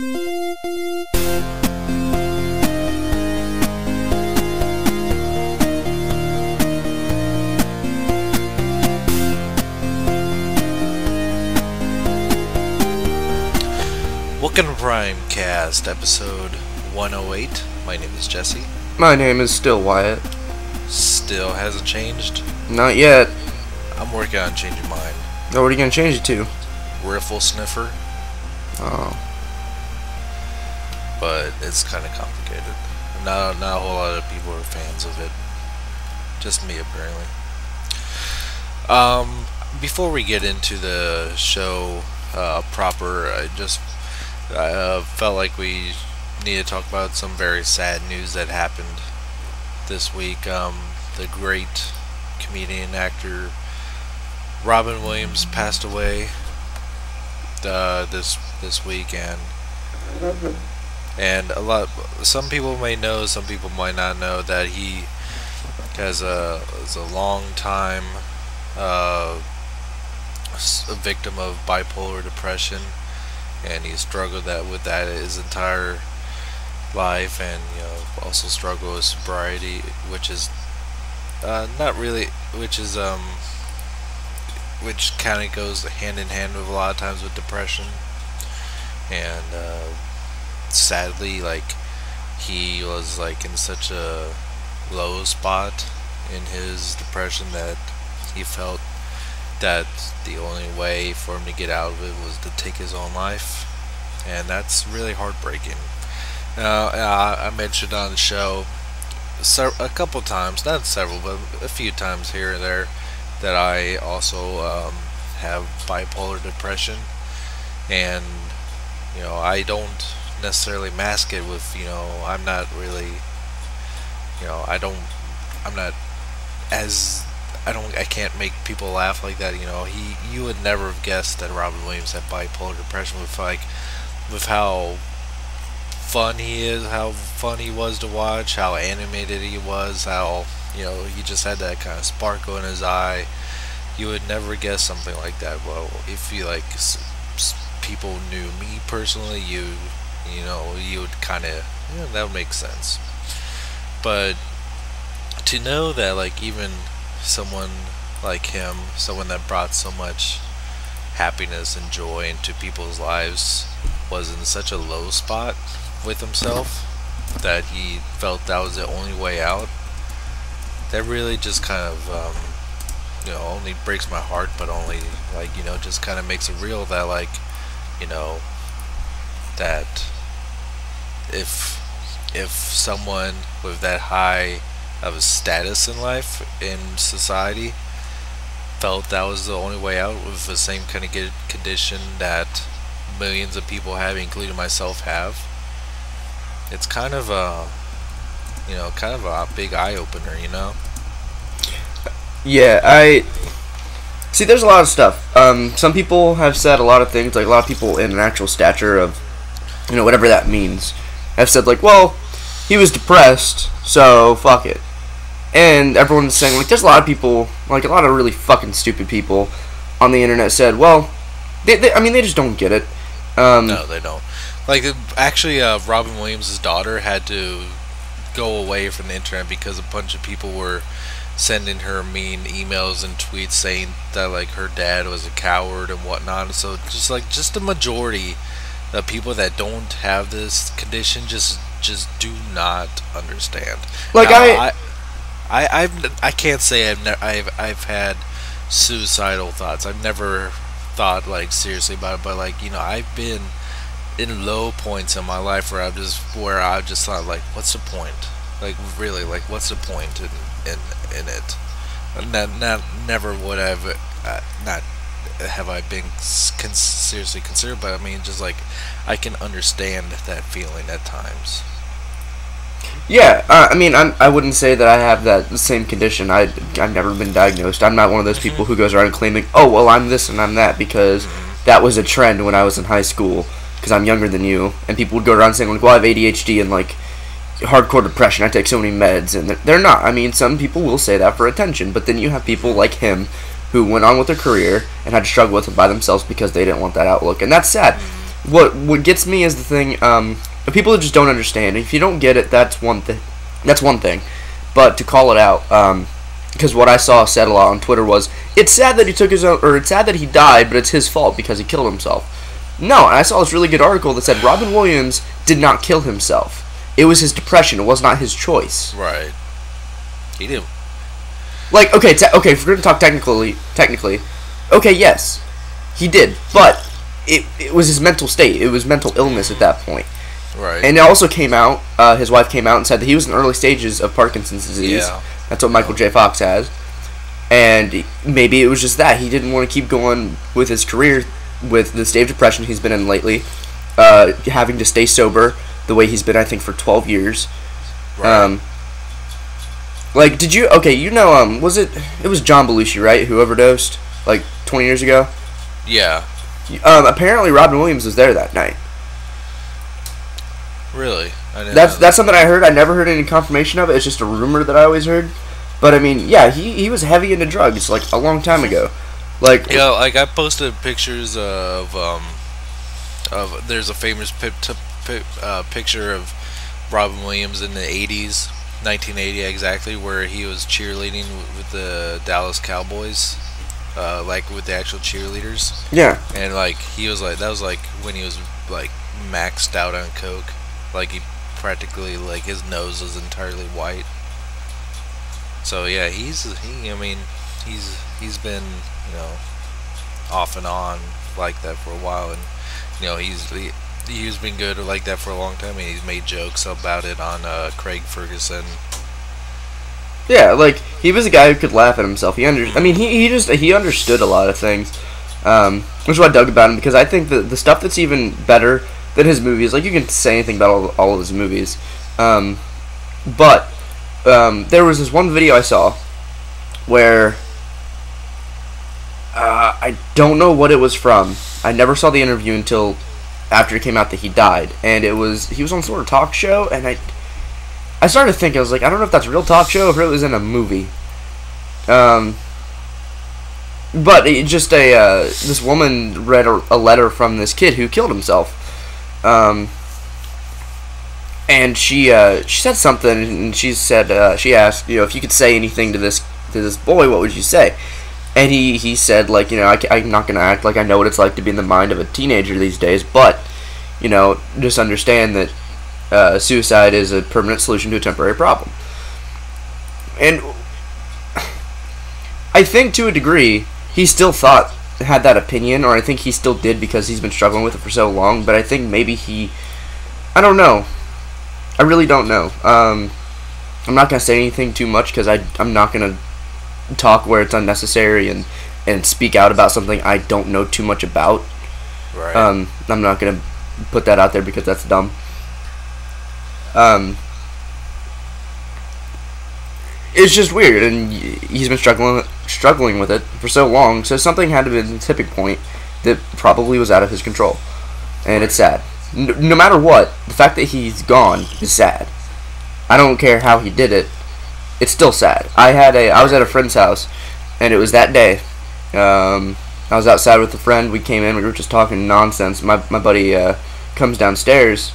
Welcome to Primecast, episode 108. My name is Jesse. My name is still Wyatt. Still hasn't changed? Not yet. I'm working on changing mine. Oh, what are you going to change it to? Riffle Sniffer. Oh. But it's kind of complicated. Not a whole lot of people are fans of it. Just me, apparently. Before we get into the show proper, I felt like we need to talk about some very sad news that happened this week. The great comedian actor Robin Williams passed away this week, and some people may know, some people might not know that he is a long time a victim of bipolar depression, and he struggled with that his entire life, and also struggled with sobriety, which is which kind of goes hand in hand with a lot of times with depression. And sadly, he was in such a low spot in his depression that he felt that the only way for him to get out of it was to take his own life, and that's really heartbreaking. I mentioned on the show a couple times, not several, but a few times here and there, that I also have bipolar depression, and I don't necessarily mask it with I'm not really I can't make people laugh like that. You would never have guessed that Robin Williams had bipolar depression with how fun he is, how fun he was to watch, how animated he was, how he just had that kind of sparkle in his eye. You would never guess something like that. Well, if you people knew me personally, you would kind of that would make sense. But to know that even someone like him, someone that brought so much happiness and joy into people's lives, was in such a low spot with himself that he felt that was the only way out, that really just kind of only breaks my heart, but only just kind of makes it real that that if someone with that high of a status in life, in society, felt that was the only way out with the same kind of condition that millions of people have, including myself, have, it's kind of a big eye opener. Yeah, I see. There's a lot of stuff. Some people have said a lot of things. A lot of people in an actual stature of whatever that means have said well, he was depressed, so fuck it. And everyone's saying there's a lot of people, a lot of really fucking stupid people on the internet said, well, they just don't get it. No, they don't. Actually, Robin Williams' daughter had to go away from the internet because a bunch of people were sending her mean emails and tweets saying that her dad was a coward and whatnot. So just the majority of people that don't have this condition just do not understand. I can't say I've had suicidal thoughts. I've never thought seriously about it, but I've been in low points in my life where I've just thought what's the point? Really, what's the point in it? Never would I've not have I been seriously considered, but I can understand that feeling at times. Yeah, I wouldn't say that I have that same condition. I've never been diagnosed. I'm not one of those people who goes around claiming, oh, well, I'm this and I'm that, because that was a trend when I was in high school, because I'm younger than you, and people would go around saying, well, I have ADHD and, hardcore depression, I take so many meds, and they're not. Some people will say that for attention, but then you have people like him who went on with their career and had to struggle with it by themselves because they didn't want that outlook, and that's sad. what gets me is the thing. People just don't understand. If you don't get it, that's one thing. That's one thing. But to call it out, because what I saw said a lot on Twitter was, it's sad that he took his own, or it's sad that he died, but it's his fault because he killed himself. No, and I saw this really good article that said Robin Williams did not kill himself. It was his depression. It was not his choice. Right. He didn't. Like, okay, okay, if we're gonna talk technically, okay, yes, he did, but it was his mental state. It was mental illness at that point. Right. And it also came out. His wife came out and said that he was in early stages of Parkinson's disease. Yeah. That's what Michael J. Fox has. And maybe it was just that he didn't want to keep going with his career with the state of depression he's been in lately, having to stay sober the way he's been, I think, for 12 years. Right. Like, did you... Okay, you know, was it... It was John Belushi, right, who overdosed, like, 20 years ago? Yeah. Apparently Robin Williams was there that night. Really? I didn't That's something I heard. I never heard any confirmation of it. It's just a rumor that I always heard. But, I mean, yeah, he was heavy into drugs, like, a long time ago. Like... Yeah, like, I posted pictures of there's a famous picture of Robin Williams in the 80s, 1980 exactly, where he was cheerleading with the Dallas Cowboys, like with the actual cheerleaders. Yeah. And like he was like, that was like when he was like maxed out on coke, like he practically, like his nose was entirely white. So yeah, he's been, you know, off and on like that for a while, and you know he's been good like that for a long time, and he's made jokes about it on Craig Ferguson. Yeah, like he was a guy who could laugh at himself. He understood a lot of things, which is what I dug about him, because I think the stuff that's even better than his movies, like you can say anything about all of his movies, but there was this one video I saw where I don't know what it was from. I never saw the interview until after it came out that he died, and he was on some sort of talk show, and I started to think, I was like, I don't know if that's a real talk show or if it was in a movie. But it just this woman read a letter from this kid who killed himself, and she said something, and she said she asked, you know, if you could say anything to this boy, what would you say? And he said, like, you know, I'm not gonna act like I know what it's like to be in the mind of a teenager these days, but you know, just understand that suicide is a permanent solution to a temporary problem. And I think to a degree he still had that opinion, or I think he still did because he's been struggling with it for so long. But I think maybe I don't know. I really don't know. I'm not gonna say anything too much because I'm not gonna talk where it's unnecessary and speak out about something I don't know too much about. Right. I'm not gonna put that out there because that's dumb. It's just weird, and he's been struggling with it for so long. So something had to be the tipping point that probably was out of his control, and it's sad. No matter what, the fact that he's gone is sad. I don't care how he did it. It's still sad. I was at a friend's house, and it was that day. I was outside with a friend. We came in. We were just talking nonsense. My buddy comes downstairs,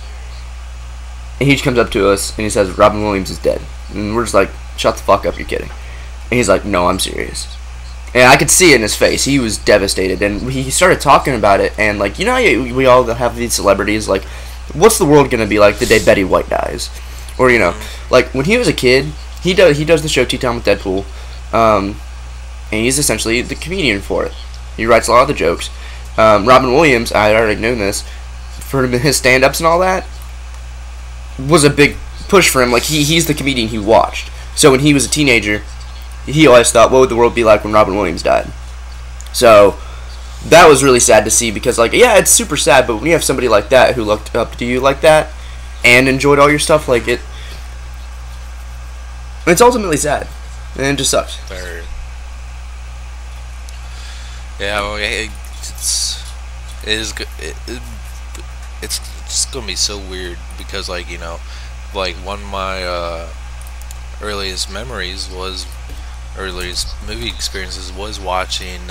and he just comes up to us, and he says, Robin Williams is dead. And we're just like, shut the fuck up, you're kidding. And he's like, no, I'm serious. And I could see it in his face. He was devastated, and he started talking about it, and like, you know, we all have these celebrities, like, what's the world gonna be like the day Betty White dies? Or, you know, like, when he was a kid, he does the show Tea Time with Deadpool, and he's essentially the comedian for it. He writes a lot of the jokes. Robin Williams, I had already known this, for his stand-ups and all that, was a big push for him. Like, he's the comedian he watched. So when he was a teenager, he always thought, what would the world be like when Robin Williams died? So that was really sad to see, because, like, yeah, it's super sad, but when you have somebody like that who looked up to you like that and enjoyed all your stuff, like, it's ultimately sad, and it just sucks. Very. Yeah, well, it's just gonna be so weird, because, like, you know, like, one of my earliest movie experiences was watching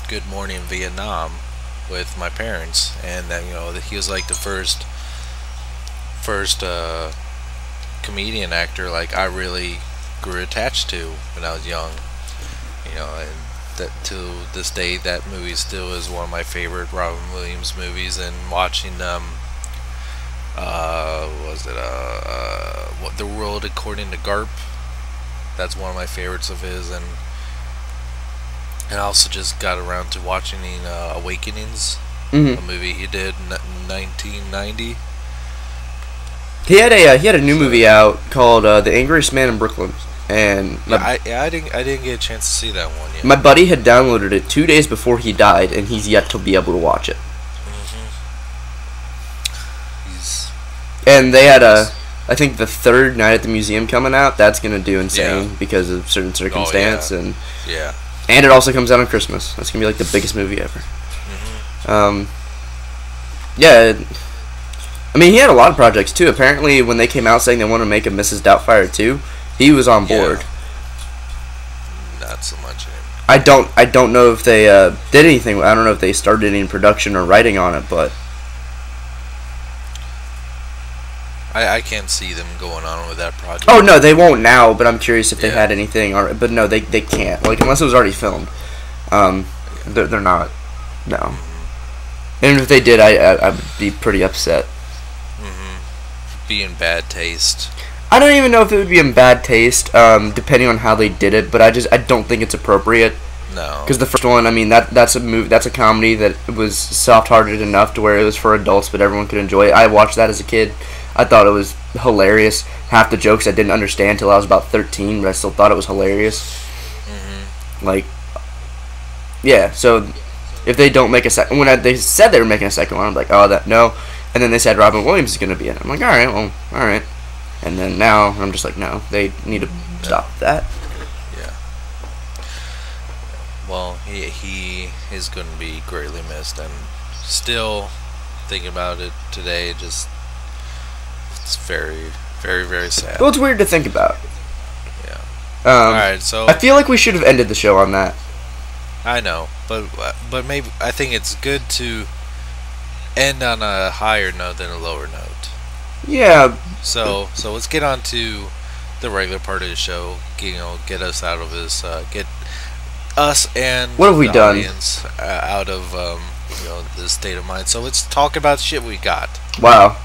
Good Morning Vietnam, with my parents, and that that he was like the first comedian actor like I really grew attached to when I was young. And that to this day, that movie still is one of my favorite Robin Williams movies. And watching was it what The World According to Garp? That's one of my favorites of his, and I also just got around to watching Awakenings, a movie he did in 1990. He had a new movie out called The Angriest Man in Brooklyn, and I didn't get a chance to see that one yet. my buddy had downloaded it 2 days before he died, and he's yet to be able to watch it. And they had I think the third night at the museum coming out. That's gonna do insane because of certain circumstance, and it also comes out on Christmas. That's gonna be like the biggest movie ever. Yeah, I mean he had a lot of projects too. Apparently, when they came out saying they want to make a Mrs. Doubtfire 2, he was on board. Not so much. I don't know if they did anything. I don't know if they started any production or writing on it, but I can't see them going on with that project. oh no, they won't now. But I'm curious if they had anything. But no, they can't. Like unless it was already filmed. They're not. No. And if they did, I would be pretty upset. Be in bad taste. I don't even know if it would be in bad taste, depending on how they did it. But I don't think it's appropriate. No. Because the first one, I mean, that's a movie, that's a comedy that was soft-hearted enough to where it was for adults, but everyone could enjoy it. I watched that as a kid. I thought it was hilarious. Half the jokes I didn't understand until I was about 13, but I still thought it was hilarious. Like, yeah. So if they don't make a second, they said they were making a second one, I'm like, oh, no. And then they said Robin Williams is going to be in it. I'm like, all right. And then now I'm just like, no, they need to stop that. Yeah. Well, he is going to be greatly missed, and still thinking about it today, it's very, very, very sad. Well, it's weird to think about. Yeah. All right, so I feel like we should have ended the show on that. I know, but maybe I think it's good to end on a higher note than a lower note. Yeah. So let's get on to the regular part of the show. Get us out of this. Get us and what have we done? Audience, out of this state of mind. So let's talk about shit we got. Wow.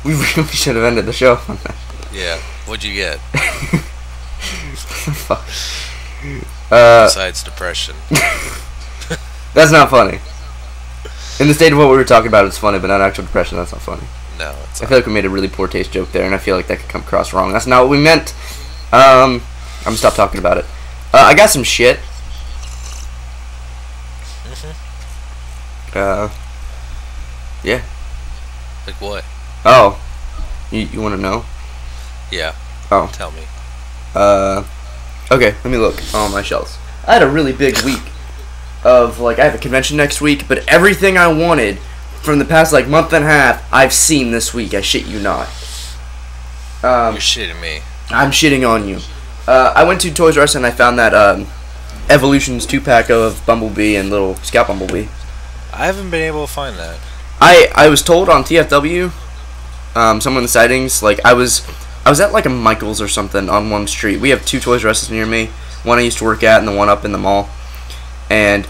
We really should have ended the show on that. Yeah. What'd you get? Fuck. Besides depression. That's not funny. In the state of what we were talking about, it's funny, but not actual depression. That's not funny. No, it's I feel like we made a really poor taste joke there, and I feel like that could come across wrong. That's not what we meant. I'm gonna stop talking about it. I got some shit. Yeah. Like what? Oh, you want to know? Yeah. Oh. Tell me. Okay, let me look on my shelves. I had a really big week of, I have a convention next week, but everything I wanted from the past, month and a half, I've seen this week. I shit you not. You're shitting me. I'm shitting on you. I went to Toys R Us and I found that, Evolutions 2-pack of Bumblebee and little Scout Bumblebee. I haven't been able to find that. I was told on TFW, some of the sightings, I was at a Michael's or something on one street. We have two Toys R Us near me. One I used to work at and the one up in the mall. And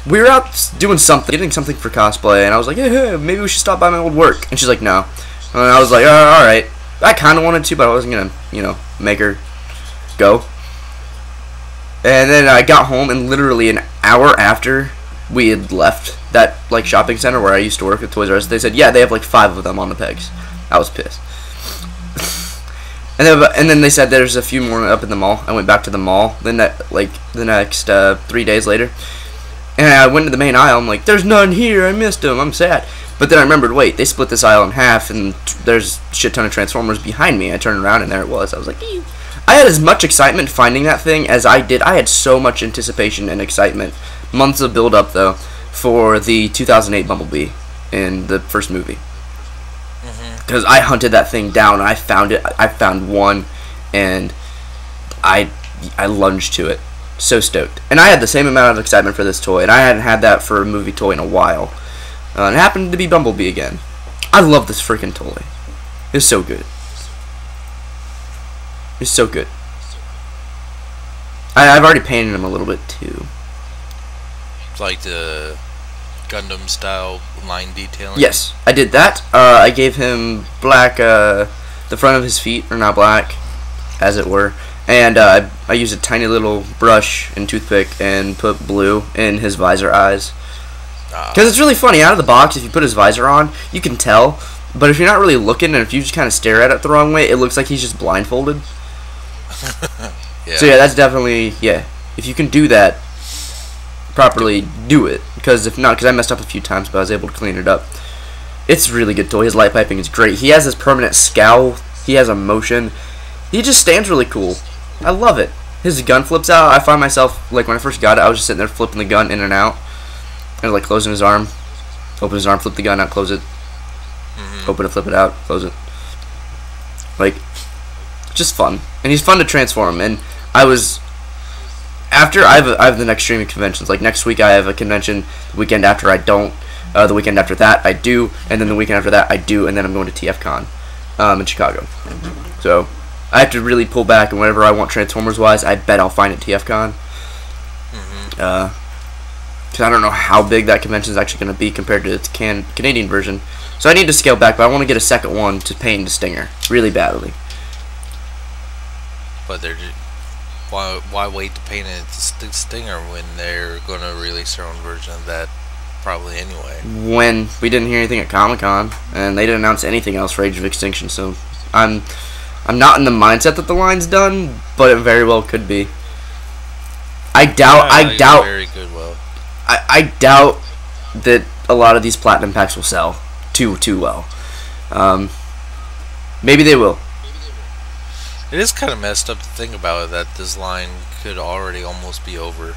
we were out doing something, getting something for cosplay, and I was like, hey, maybe we should stop by my old work. And she's like, no. And I was like, alright. I kind of wanted to, but I wasn't going to, make her go. And then I got home, and literally an hour after we had left that, shopping center where I used to work at Toys R Us, they said, yeah, they have, 5 of them on the pegs. I was pissed. And then they said there's a few more up in the mall. I went back to the mall the next 3 days later, and I went to the main aisle. I'm like, there's none here. I missed them. I'm sad. But then I remembered, wait, they split this aisle in half, and there's a shit ton of Transformers behind me. I turned around, and there it was. I was like, ew. I had as much excitement finding that thing as I did. I had so much anticipation and excitement. Months of build up though for the 2008 Bumblebee in the first movie. Because I hunted that thing down and I found it. I found one, and I lunged to it. So stoked. And I had the same amount of excitement for this toy, and I hadn't had that for a movie toy in a while. And it happened to be Bumblebee again. I love this freaking toy. It's so good. It's so good. I've already painted him a little bit too. Like the Gundam style line detailing? Yes, I did that. I gave him black, the front of his feet are now black, as it were. And I used a tiny little brush and toothpick and put blue in his visor eyes. Because it's really funny, out of the box, if you put his visor on, you can tell. But if you're not really looking, and if you just kind of stare at it the wrong way, it looks like he's just blindfolded. Yeah. So yeah, that's definitely, yeah. If you can do that properly, do it. Because if not, because I messed up a few times, but I was able to clean it up. It's a really good toy. His light piping is great. He has this permanent scowl. He has a motion. He just stands really cool. I love it. His gun flips out. I find myself, like when I first got it, I was just sitting there flipping the gun in and out. And like closing his arm. Open his arm, flip the gun out, close it. Open it, flip it out, close it. Like, just fun. And he's fun to transform. And I was, after, I have the next streaming conventions. Like next week I have a convention. The weekend after I don't. The weekend after that I do. And then the weekend after that I do. And then I'm going to TFCon in Chicago. So I have to really pull back. And whatever I want Transformers-wise, I bet I'll find at TFCon. Because I don't know how big that convention is actually going to be compared to its Canadian version. So I need to scale back, but I want to get a second one to paint the Stinger really badly. But they're just, why wait to paint a Stinger when they're going to release their own version of that probably anyway? When we didn't hear anything at Comic-Con, and they didn't announce anything else for Age of Extinction, so I'm not in the mindset that the line's done, but it very well could be. I doubt. Very good. Well, I doubt that a lot of these platinum packs will sell too well. Maybe they will. It is kind of messed up to think about it, that this line could already almost be over.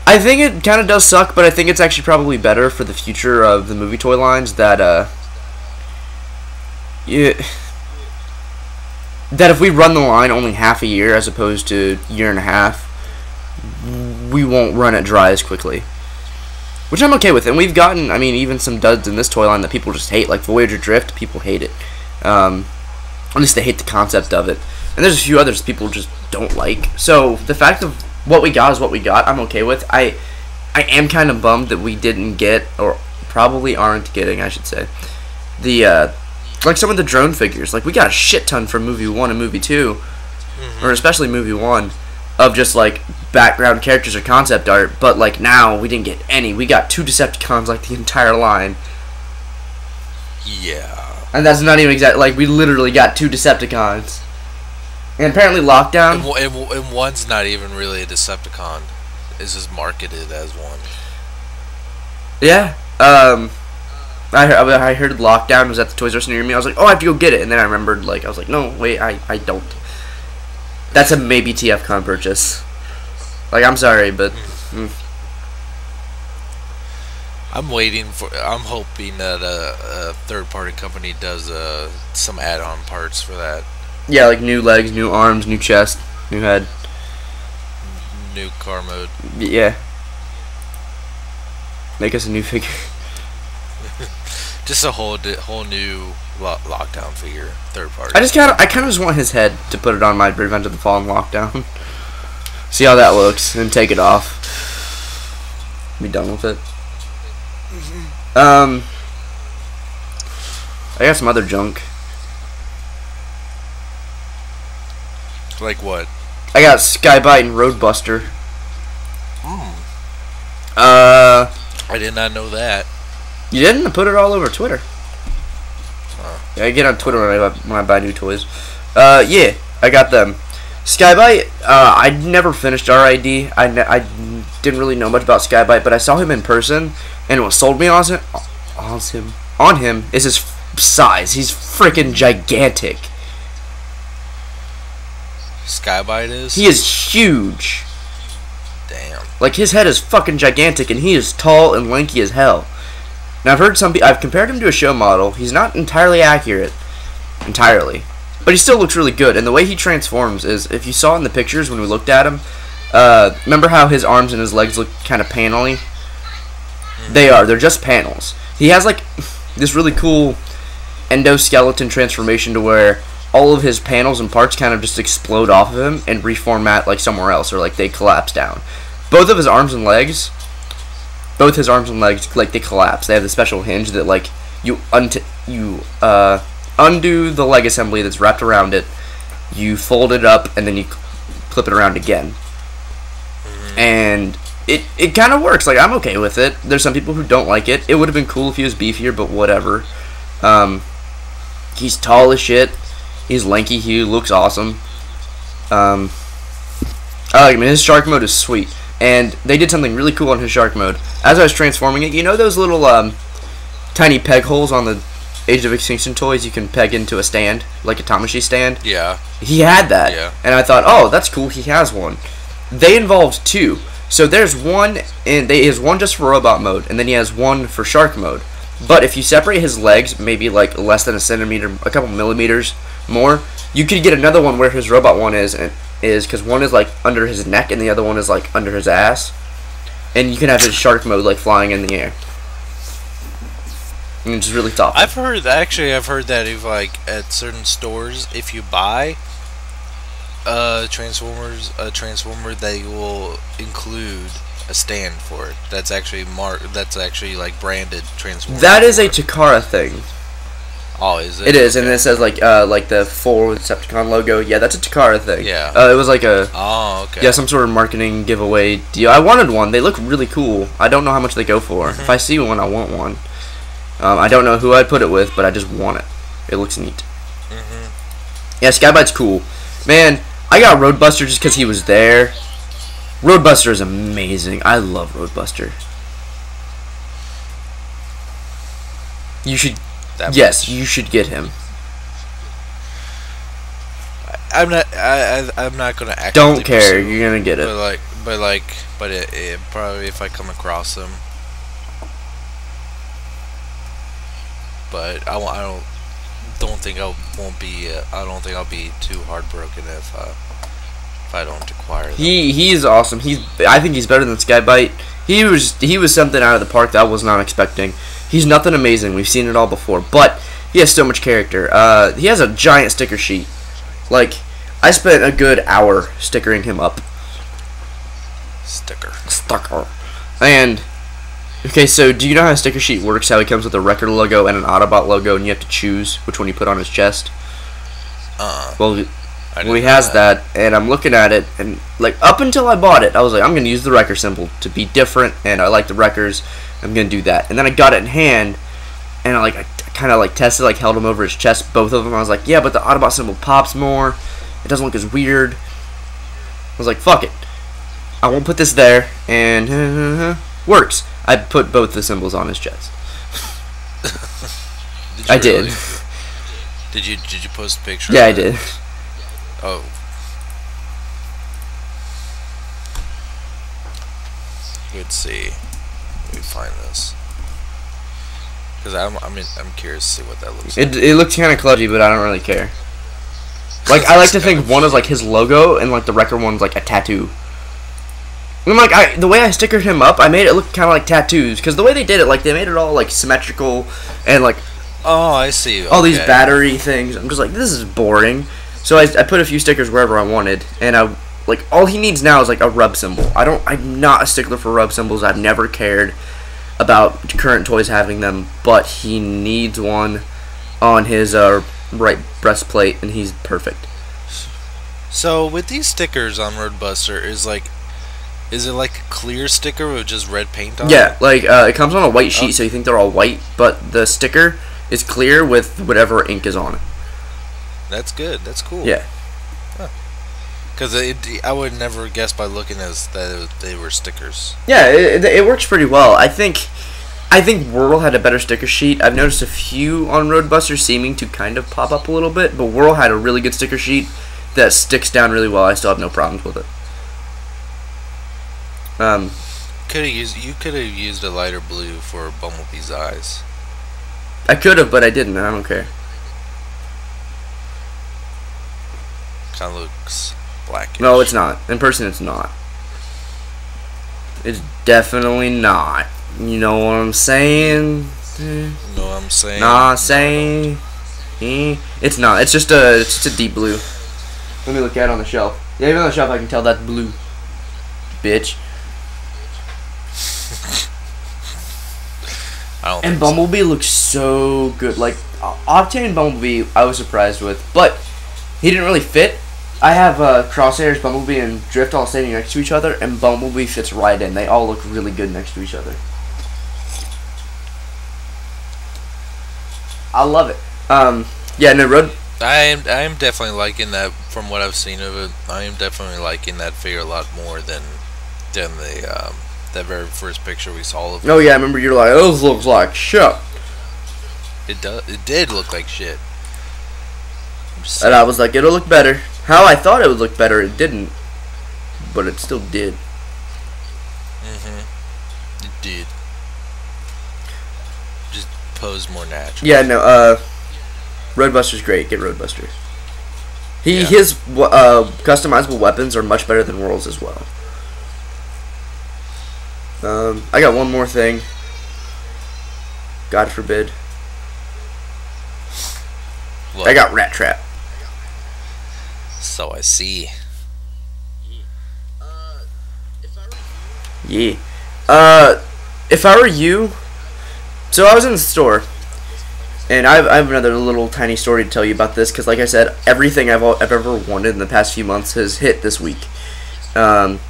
I think it kind of does suck, but I think it's actually probably better for the future of the movie toy lines that that if we run the line only half a year as opposed to year and a half, we won't run it dry as quickly. Which I'm okay with. And we've gotten, I mean, even some duds in this toy line that people just hate. Like Voyager Drift, people hate it. At least they hate the concept of it. And there's a few others people just don't like. So the fact of what we got is what we got, I'm okay with. I am kind of bummed that we didn't get, or probably aren't getting, I should say, the, like some of the drone figures. Like we got a shit ton from movie 1 and movie 2, or especially movie 1, of just like background characters or concept art, but like now we didn't get any. We got 2 Decepticons like the entire line. Yeah. And that's not even exact. Like we literally got 2 Decepticons. And apparently Lockdown. And one's not even really a Decepticon. It's just marketed as one. Yeah. I heard Lockdown was at the Toys R Us near me. I was like, oh, I have to go get it. And then I remembered, like, I was like, no, wait, I don't. That's a maybe TFCon purchase. Like, I'm sorry, but... I'm hoping that a third-party company does some add-on parts for that. Yeah, like new legs, new arms, new chest, new head. New car mode. Yeah. Make us a new figure. Just a whole new Lockdown figure, third party. I kind of just want his head to put it on my Revenge of the Fallen Lockdown. See how that looks, and take it off. Be done with it. I got some other junk. Like what? I got Skybite and Roadbuster. I did not know that. You didn't? I put it all over Twitter. Yeah, I get on Twitter when I buy new toys. Yeah, I got them. Skybite, I never finished RID. I didn't really know much about Skybite, but I saw him in person, and what sold me on him is his size. He's freaking gigantic. Skybite is? He is huge. Damn. Like, his head is fucking gigantic, and he is tall and lanky as hell. Now, I've compared him to a show model. He's not entirely accurate. Entirely. But he still looks really good, and the way he transforms is, if you saw in the pictures when we looked at him, Remember how his arms and his legs look kind of panely? Mm-hmm. They're just panels. He has like this really cool endoskeleton transformation to where all of his panels and parts kind of just explode off of him and reformat like somewhere else, or like they collapse down. Both of his arms and legs, like they collapse. They have the special hinge that like you undo the leg assembly that's wrapped around it, you fold it up, and then you flip it around again. And it kind of works. Like, I'm okay with it. There's some people who don't like it. It would have been cool if he was beefier, but whatever. He's tall as shit. He's lanky. He looks awesome. I like him. His shark mode is sweet. And they did something really cool on his shark mode. As I was transforming it, you know those little tiny peg holes on the Age of Extinction toys you can peg into a stand, like a Tamashi stand? Yeah. He had that. Yeah. And I thought, oh, that's cool. He has one. They involved two. So there's one, and he has one just for robot mode, and then he has one for shark mode. But if you separate his legs, maybe like less than a centimeter, a couple millimeters more, you could get another one where his robot one is because one is like under his neck and the other one is like under his ass, and you can have his shark mode like flying in the air. And it's really tough. I've heard that if like at certain stores, if you buy a transformer, they will include a stand for it. That's actually like branded transformer. That is a Takara thing. Oh, is it? It is, and it says like the full Decepticon logo. Yeah, that's a Takara thing. Yeah. It was like a okay. Yeah, some sort of marketing giveaway deal. I wanted one. They look really cool. I don't know how much they go for. If I see one, I want one. I don't know who I'd put it with, but I just want it. It looks neat. Yeah, Skybite's cool. Man, I got Roadbuster just because he was there. Roadbuster is amazing. I love Roadbuster. You should... Yes, you should get him. I'm not gonna actively Don't care. You're gonna get it. But it probably if I come across him. But I don't think I'll be too heartbroken if I don't acquire them. He's awesome. I think he's better than Skybite. He was something out of the park that I was not expecting. He's nothing amazing. We've seen it all before, but he has so much character. He has a giant sticker sheet. Like, I spent a good hour stickering him up. Sticker. And okay, so do you know how a sticker sheet works? How it comes with a record logo and an Autobot logo, and you have to choose which one you put on his chest. Well, he has that, and I'm looking at it, and like up until I bought it, I was like, I'm gonna use the wrecker symbol to be different, and I like the wreckers. I'm gonna do that, and then I got it in hand, and I kind of like tested, like held them over his chest, both of them. I was like, yeah, but the Autobot symbol pops more. It doesn't look as weird. I was like, fuck it, I won't put this there, and works. I put both the symbols on his chest. I did. Did you post a picture? Yeah, I did. Oh. Let's see. Let me find this. Because I'm curious to see what that looks like. It looks kind of kludgy, but I don't really care. Like, I like to think one is like his logo, and like the wrecker one's like a tattoo. And like the way I stickered him up, I made it look kind of like tattoos. Because the way they did it, like they made it all like symmetrical and like. Oh, I see. All these battery things. I'm just like, this is boring. So I put a few stickers wherever I wanted, and like all he needs now is like a rub symbol. I'm not a stickler for rub symbols. I've never cared about current toys having them, but he needs one on his right breastplate, and he's perfect. So with these stickers on Roadbuster, is it like a clear sticker with just red paint on it? Yeah, like it comes on a white sheet, so you think they're all white, but the sticker is clear with whatever ink is on it. That's good. That's cool. Yeah. Because I would never guess by looking that they were stickers. Yeah, it works pretty well. I think Whirl had a better sticker sheet. I've noticed a few on Roadbuster seeming to kind of pop up a little bit, but Whirl had a really good sticker sheet that sticks down really well. I still have no problems with it. You could have used a lighter blue for Bumblebee's eyes. I could have, but I didn't. I don't care. Kind of looks blackish. No, it's not. In person, it's not. It's definitely not. You know what I'm saying? You know what I'm saying? Nah, saying. It's not. It's just a deep blue. Let me look at it on the shelf. Yeah, even on the shelf I can tell that's blue. Bitch. I don't And think Bumblebee looks so good. Like, Octane Bumblebee, I was surprised with. But, he didn't really fit. I have Crosshairs, Bumblebee, and Drift all standing next to each other, and Bumblebee fits right in. They all look really good next to each other. I love it. Yeah, no, Road... I am definitely liking that. From what I've seen of it, I am definitely liking that figure a lot more than the that very first picture we saw of it. Oh, yeah, I remember you were like, oh, this looks like shit. It did look like shit. And I was like, it'll look better. How I thought it would look better, it didn't. But it still did. It did. Just pose more natural. Yeah, no, Roadbuster's great. Get Roadbuster. His customizable weapons are much better than Whirl's as well. I got one more thing. God forbid. What? I got Rat Trap. So I see. Yeah. If I were you, so I was in the store, and I have another little tiny story to tell you about this, because like I said, everything I've ever wanted in the past few months has hit this week. And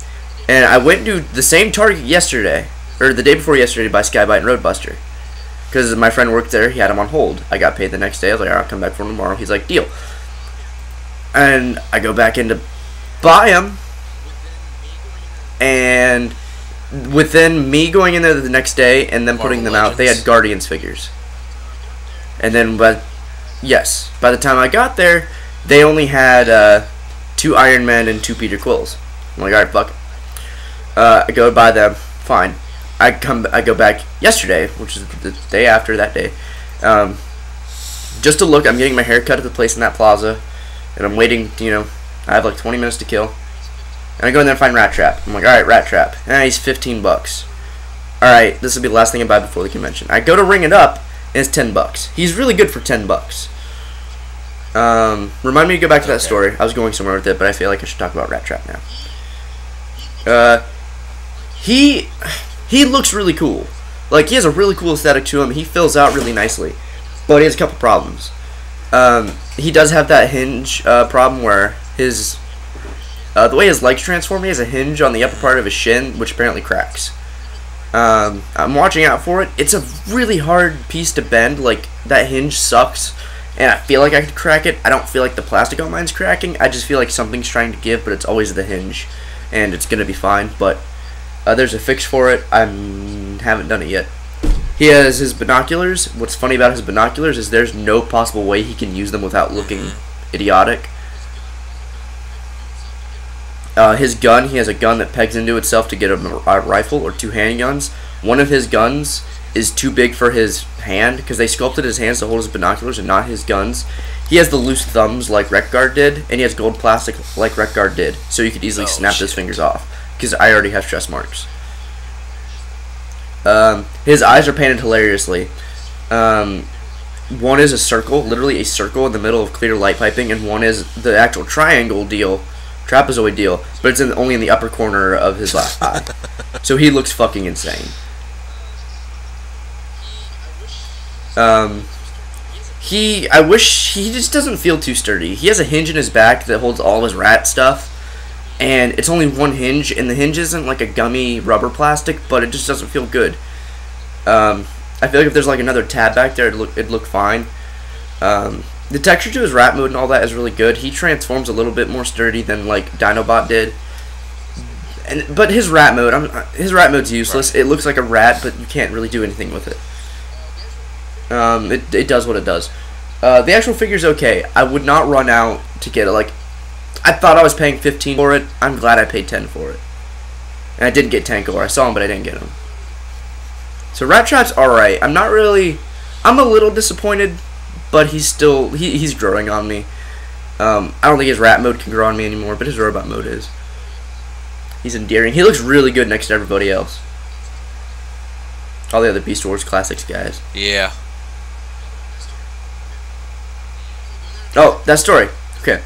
I went to the same Target yesterday, or the day before yesterday, to buy Skybite and Roadbuster, because my friend worked there. He had them on hold. I got paid the next day. I was like, I'll come back for them tomorrow. He's like, deal. And I go back in to buy them, and within me going in there the next day and then putting them out, they had Guardians figures. And then, by the time I got there, they only had 2 Iron Men and 2 Peter Quills. I'm like, alright, fuck it. I go buy them, fine. I go back yesterday, which is the day after that day, just to look. I'm getting my hair cut at the place in that plaza, and I'm waiting, I have like 20 minutes to kill. And I go in there and find Rat Trap. I'm like, alright, Rat Trap. And he's $15. Alright, this will be the last thing I buy before the convention. I go to ring it up, and it's $10. He's really good for $10. Remind me to go back to that story. I was going somewhere with it, but I feel like I should talk about Rat Trap now. He looks really cool. Like, he has a really cool aesthetic to him. He fills out really nicely. But he has a couple problems. He does have that hinge problem where the way his legs transform, he has a hinge on the upper part of his shin, which apparently cracks. I'm watching out for it. It's a really hard piece to bend. Like, that hinge sucks, and I feel like I could crack it. I don't feel like the plastic on mine's cracking. I just feel like something's trying to give, but it's always the hinge, and it's gonna be fine. But there's a fix for it. I haven't done it yet. He has his binoculars. What's funny about his binoculars is there's no possible way he can use them without looking idiotic. His gun, he has a gun that pegs into itself to get a rifle or 2 handguns. One of his guns is too big for his hand because they sculpted his hands to hold his binoculars and not his guns. He has the loose thumbs like Wreck-Guard did, and he has gold plastic like Wreck-Guard did, so you could easily snap those fingers off because I already have stress marks. His eyes are painted hilariously. One is a circle, literally a circle in the middle of clear light piping, and one is the actual triangle deal, trapezoid deal, but it's only in the upper corner of his left eye. So he looks fucking insane. I wish he just doesn't feel too sturdy. He has a hinge in his back that holds all of his rat stuff, and it's only one hinge, and the hinge isn't like a gummy rubber plastic, but it just doesn't feel good. I feel like if there's like another tab back there, it'd look fine. The texture to his rat mode and all that is really good. He transforms a little bit more sturdy than like Dinobot did. But his rat mode's useless. Right. It looks like a rat, but you can't really do anything with it. It does what it does. The actual figure's okay. I would not run out to get it. Like, I thought I was paying $15 for it. I'm glad I paid $10 for it. And I didn't get Tankor. I saw him, but I didn't get him. So Rat Trap's alright. I'm a little disappointed, but he's growing on me. I don't think his rat mode can grow on me anymore, but his robot mode is. He's endearing. He looks really good next to everybody else. All the other Beast Wars Classics guys. Yeah. Oh, that story. Okay.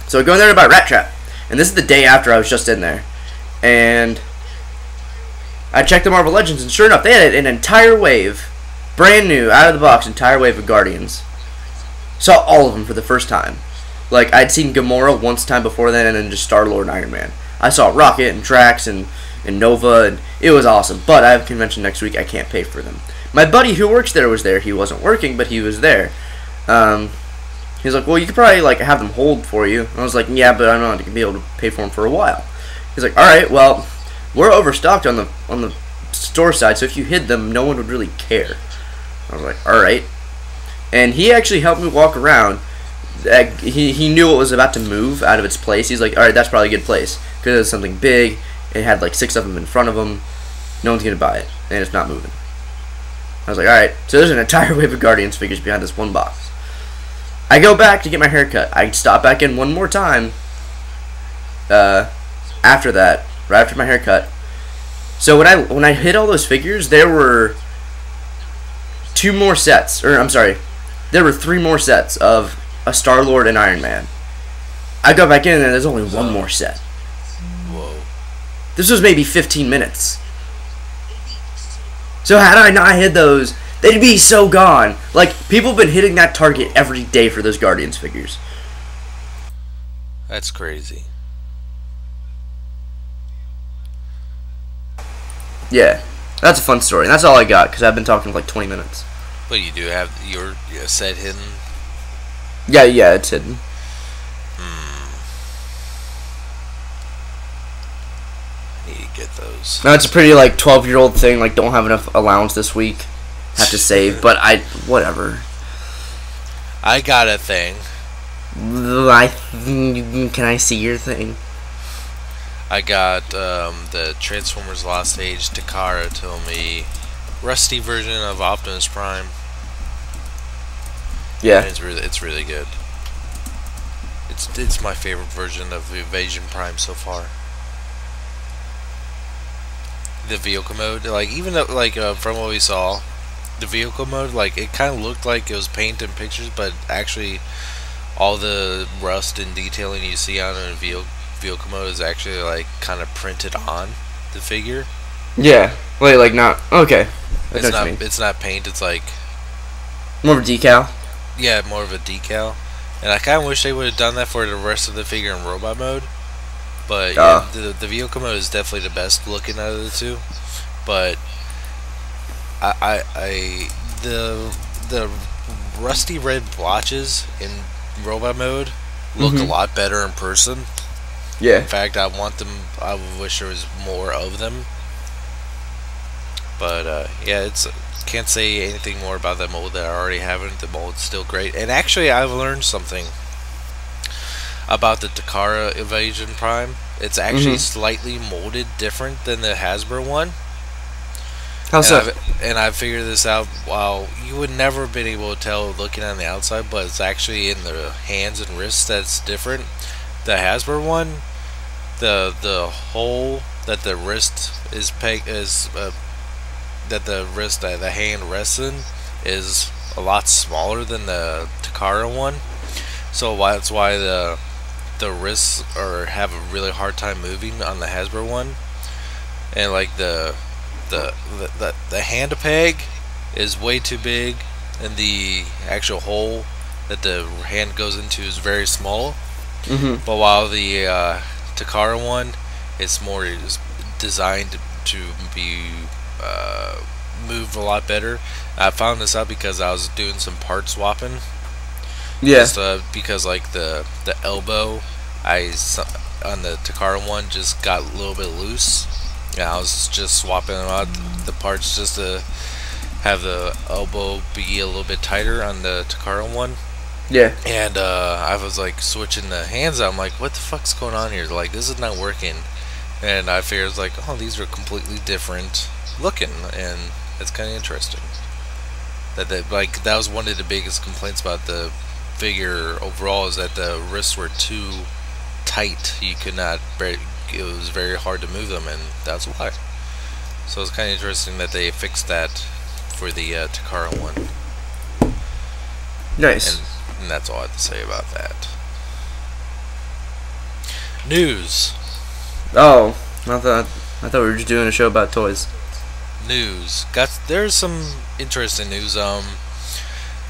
So I go in there to buy Rat Trap. And this is the day after I was just in there. And I checked the Marvel Legends, and sure enough, they had an entire wave, brand new, out of the box, entire wave of Guardians. Saw all of them for the first time. Like, I'd seen Gamora once time before then, and then just Star-Lord and Iron Man. I saw Rocket and Drax and Nova, and it was awesome. But I have a convention next week. I can't pay for them. My buddy who works there was there. He wasn't working, but he was there. He's like, well, you could probably like have them hold for you. And I was like, yeah, but I'm not going to be able to pay for them for a while. He's like, all right, well, we're overstocked on the store side, so if you hid them, no one would really care. I was like, all right. And he actually helped me walk around. He knew it was about to move out of its place. He's like, all right, that's probably a good place because it was something big. It had like 6 of them in front of him. No one's gonna buy it, and it's not moving. I was like, all right. So there's an entire wave of Guardians figures behind this one box. I go back to get my hair cut. I stop back in one more time. After that, right after my haircut. So when I hit all those figures, there were 2 more sets, or I'm sorry, there were 3 more sets of a Star-Lord and Iron Man. I go back in and there's only 1 more set. Whoa. This was maybe 15 minutes. So had I not hit those, they'd be so gone. Like, people have been hitting that target every day for those Guardians figures. That's crazy. Yeah, that's a fun story. And that's all I got, because I've been talking for like 20 minutes. But you do have your set hidden? Yeah, it's hidden. I need to get those. No, it's a pretty like 12-year-old thing. Like, don't have enough allowance this week. Have to save, but whatever. I got a thing. Can I see your thing? I got the Transformers Lost Age Takara Tomy rusty version of Optimus Prime. Yeah, and it's really good. It's my favorite version of Invasion Prime so far. The vehicle mode, like even though, like from what we saw, the vehicle mode, like it kind of looked like it was painted in pictures, but actually all the rust and detailing you see on a vehicle mode is actually like kind of printed on the figure. Yeah, wait, like not okay. It's not paint. It's like more of a decal. Yeah, more of a decal. And I kind of wish they would have done that for the rest of the figure in robot mode. But yeah, the vehicle mode is definitely the best looking out of the two. But the rusty red blotches in robot mode look a lot better in person. Yeah. In fact, I want them. I wish there was more of them. But yeah, can't say anything more about that mold that I already haven't. The mold's still great. And actually, I've learned something about the Takara Invasion Prime. It's actually slightly molded different than the Hasbro one. How so? And I figured this out. Wow, you would never have been able to tell looking on the outside, but it's actually in the hands and wrists that's different. The Hasbro one, the hole that the wrist is the hand rests in is a lot smaller than the Takara one. So that's why the wrists have a really hard time moving on the Hasbro one, and like the hand peg is way too big, and the actual hole that the hand goes into is very small. But while the Takara one is more designed to be moved a lot better. I found this out because I was doing some part swapping. Yeah. Just, because like the elbow, on the Takara one just got a little bit loose. Yeah, I was just swapping out the parts just to have the elbow be a little bit tighter on the Takara one. Yeah. And I was like switching the hands out. I'm like, what the fuck's going on here? Like, this is not working. And I figured, it's like, oh, these are completely different looking, and it's kind of interesting. That was one of the biggest complaints about the figure overall, is that the wrists were too tight. You could not it was very hard to move them, and that's why. So it's kind of interesting that they fixed that for the Takara one. Nice. And that's all I have to say about that. News. Oh, I thought we were just doing a show about toys. News. There's some interesting news.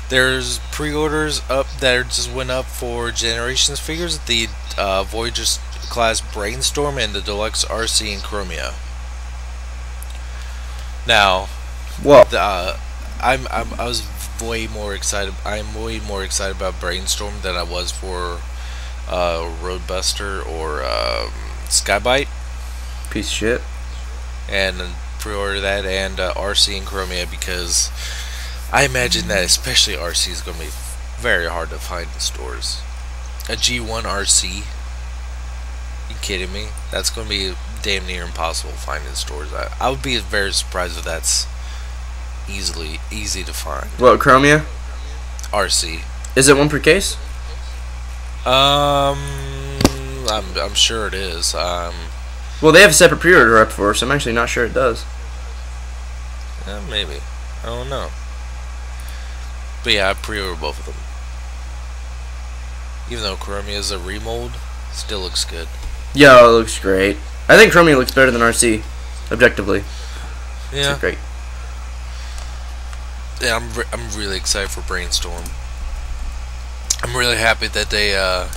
There's pre-orders up that just went up for Generations figures. The Voyager class Brainstorm and the Deluxe RC and Chromia. Now, Well, I was way more excited. I'm way more excited about Brainstorm than I was for Roadbuster or Skybite. piece of shit. And pre-order that and RC and Chromia, because I imagine that especially RC is going to be very hard to find in stores. A G1 RC? You kidding me? That's going to be damn near impossible to find in stores. I would be very surprised if that's easy to find. What, Chromia? RC. Is it one per case? I'm sure it is. Well, they have a separate pre-order up for us. I'm actually not sure it does. Maybe. I don't know. But yeah, I pre-ordered both of them. Even though Chromia is a remold, still looks good. Yeah, it looks great. I think Chromia looks better than RC, objectively. Yeah. It's great. Yeah, I'm really excited for Brainstorm. I'm really happy that they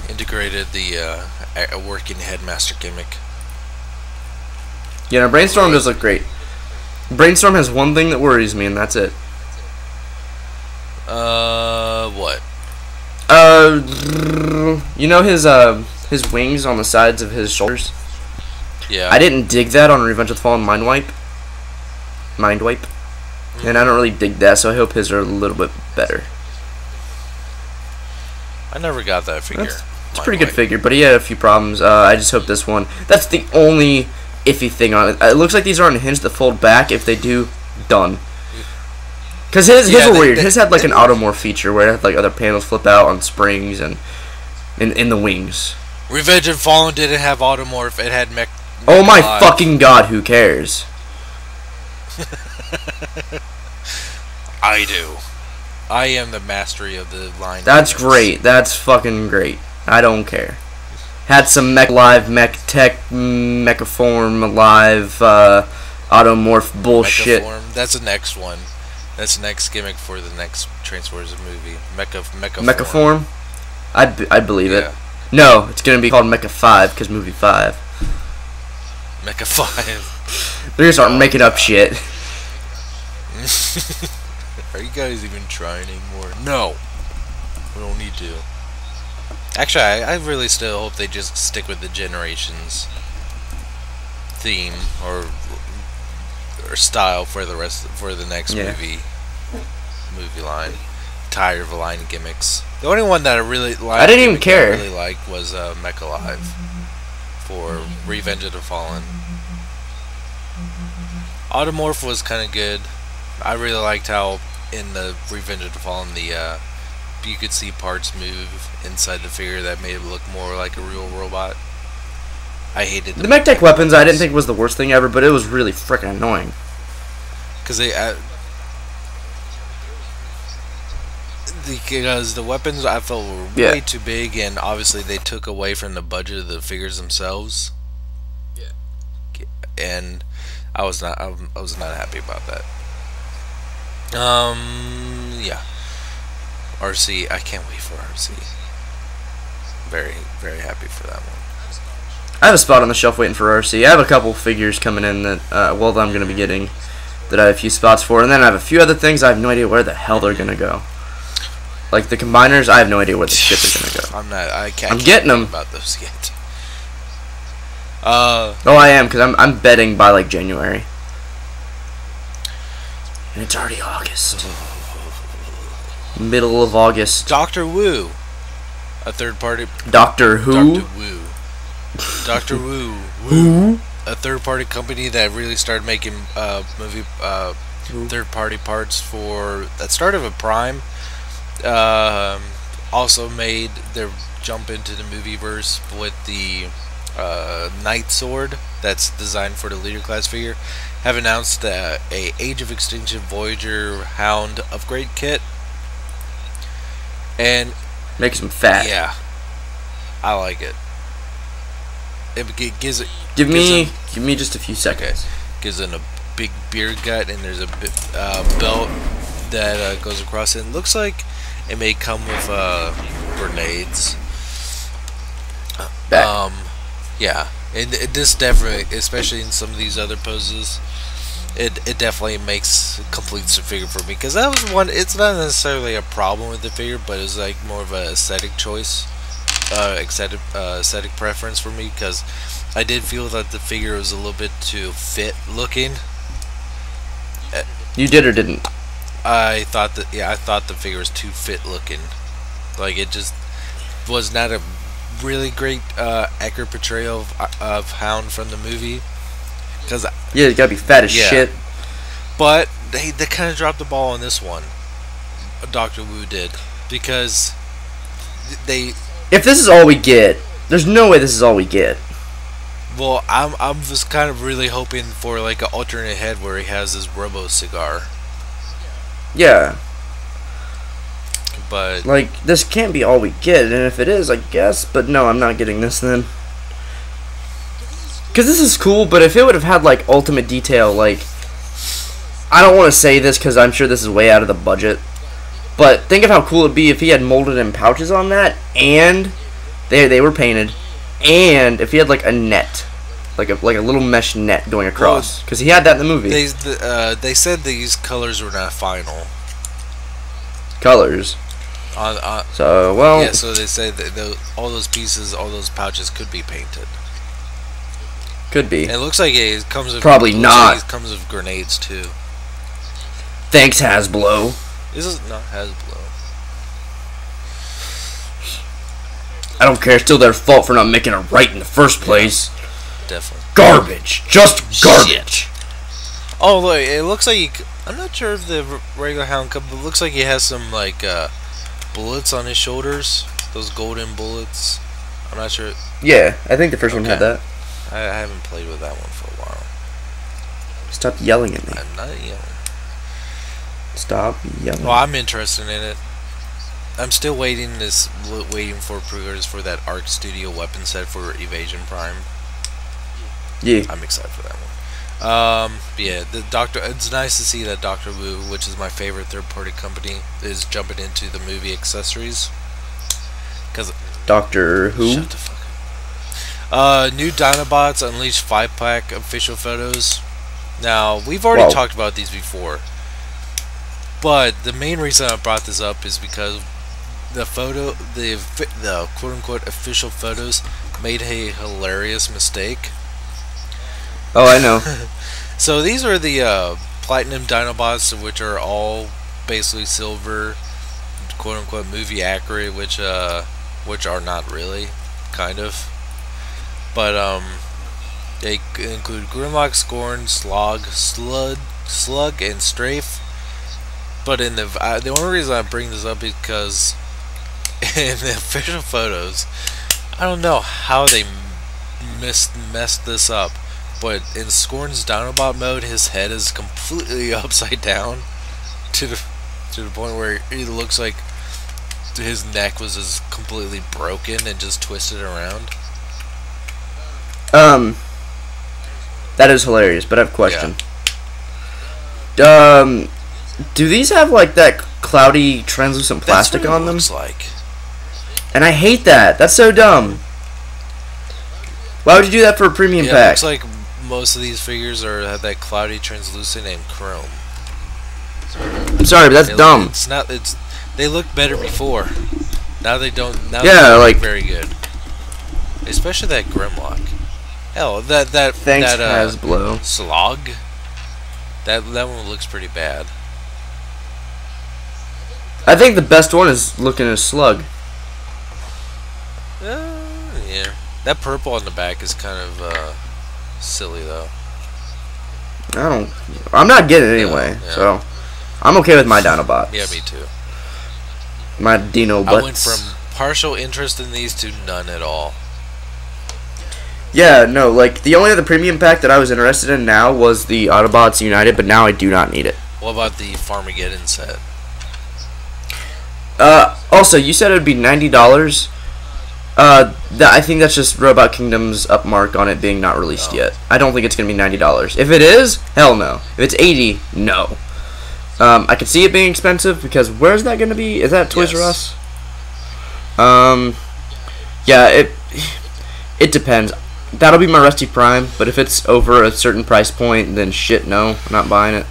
integrated the working headmaster gimmick. Yeah, no, Brainstorm does look great. Brainstorm has one thing that worries me, and that's it. What? You know his wings on the sides of his shoulders? Yeah. I didn't dig that on Revenge of the Fallen Mind Wipe. And I don't really dig that, so I hope his are a little bit better. I never got that figure. It's a pretty good figure, but he had a few problems. I just hope this one. That's the only iffy thing on it. It looks like these are on a hinge that fold back. If they do, done. Because his were weird. His had like an automorph feature where it had like other panels flip out on springs and in the wings. Revenge of the Fallen didn't have automorph. It had mech. Oh my fucking god! Who cares? I do. I am the mastery of the line. That's great. That's fucking great. I don't care. Had some Mech Live, Mech Tech, Mechaform Alive, Automorph bullshit. Mechaform. That's the next one. That's the next gimmick for the next Transformers movie. Mechaform. Mechaform? I'd believe it. Yeah. No, it's gonna be called Mecha 5 because movie 5. Mecha 5. They're gonna start making up shit. Are you guys even trying anymore? No. We don't need to. Actually, I really still hope they just stick with the Generations theme or style for the next movie line. Tired of the line gimmicks. The only one that I really liked, I didn't even care. really liked was Mecha Live for Revenge of the Fallen. Automorph was kind of good. I really liked how in the Revenge of the Fallen you could see parts move inside the figure that made it look more like a real robot. I hated the mech tech weapons. I didn't think was the worst thing ever, but it was really freaking annoying. Because the weapons I felt were way too big, and obviously they took away from the budget of the figures themselves. Yeah. And I was not happy about that. Yeah. RC, I can't wait for RC. Very, very happy for that one. I have a spot on the shelf waiting for RC. I have a couple figures coming in that, that I'm going to be getting that I have a few spots for, and then I have a few other things I have no idea where the hell they're going to go. Like the combiners, I have no idea where the shit they're going to go. I'm getting them. About those yet. Oh, I am, because I'm betting by like January. And it's already August. Middle of August. Doctor Wu. A third party. Doctor Who? Doctor Wu. Doctor Wu. Who? A third party company that really started making movie third party parts for. That started with Prime. Also made their jump into the movie verse with the Knight Sword that's designed for the leader class figure have announced a Age of Extinction Voyager Hound upgrade kit, and Makes him fat. yeah, I like it. It gives it Give gives me just a few seconds. gives it a big beer gut, and there's a belt that goes across it. It looks like it may come with grenades. Back. Yeah, and this definitely, especially in some of these other poses, it definitely makes completes the figure for me, because that was one. It's not necessarily a problem with the figure, but it's like more of an aesthetic choice, aesthetic preference for me, because I did feel that the figure was a little bit too fit looking. You did or didn't? I thought the figure was too fit looking. Like, it just was not a really great accurate portrayal of Hound from the movie. Cause Yeah, you gotta be fat as shit. But they kind of dropped the ball on this one. Dr. Wu did, because they. If this is all we get, there's no way this is all we get. Well, I'm just kind of really hoping for like an alternate head where he has his Robo cigar. Yeah. But Like, this can't be all we get, and if it is, I guess, but no, I'm not getting this then. Because this is cool, but if it would have had, like, ultimate detail, like, I don't want to say this because I'm sure this is way out of the budget, but think of how cool it'd be if he had molded in pouches on that, and they were painted, and if he had, like, a net, like a little mesh net going across, because he had that in the movie. they said these colors were not final. Colors. So, well... Yeah, so they say that all those pieces, all those pouches could be painted. Could be. And it looks like it comes with... Probably not. Like it comes with grenades, too. Thanks, Hasbro. This is not Hasbro. I don't care. It's still their fault for not making it right in the first place. Definitely. Garbage. Just garbage. Shit. Oh, look, it looks like I'm not sure if the regular Hound comes, but it looks like he has some, like, bullets on his shoulders. Those golden bullets. I'm not sure. Yeah, I think the first one had that. I haven't played with that one for a while. Stop yelling at me. I'm not yelling. Stop yelling. Well, I'm interested in it. I'm still waiting for pre-orders for that Arc Studio weapon set for Evasion Prime. Yeah. I'm excited for that one. Yeah, it's nice to see that Dr. Wu, which is my favorite third-party company, is jumping into the movie accessories. Cause Doctor Who? Shut the fuck up. New Dinobots Unleashed 5-pack official photos. Now, we've already talked about these before, but the main reason I brought this up is because the quote-unquote official photos made a hilarious mistake. Oh, I know. So these are the Platinum Dinobots, which are all basically silver, quote-unquote movie accurate, which are not really, kind of. But they include Grimlock, Scorn, Slug, and Strafe. But in the only reason I bring this up is because in the official photos, I don't know how they messed this up, but in Scorn's Dinobot mode, his head is completely upside down to the point where it looks like his neck was just completely broken and just twisted around. That is hilarious, but I have a question. Yeah. Do these have like that cloudy translucent plastic on them? Looks like. And I hate that. That's so dumb. Why would you do that for a premium pack? It looks like most of these figures have that cloudy translucent and chrome. I'm sorry, but that's dumb. It's not. They looked better before. Now they don't. Now yeah, they like look very good. Especially that Grimlock. Hell, that thanks, Hasbro. Slog. That one looks pretty bad. I think the best one is looking at a Slug. Yeah. That purple on the back is kind of silly though. I'm not getting it anyway, so I'm okay with my Dinobots. Yeah, me too. My Dino butts. I went from partial interest in these to none at all. Yeah, no, like, the only other premium pack that I was interested in now was the Autobots United, but now I do not need it. What about the Farmageddon set? Also, you said it would be $90. I think that's just Robot Kingdom's upmark on it being not released yet. I don't think it's gonna be $90. If it is, hell no. If it's 80, no. I could see it being expensive because where's that gonna be? Is that Toys R Us? Yeah, it depends. That'll be my Rusty Prime, but if it's over a certain price point, then shit, no, I'm not buying it.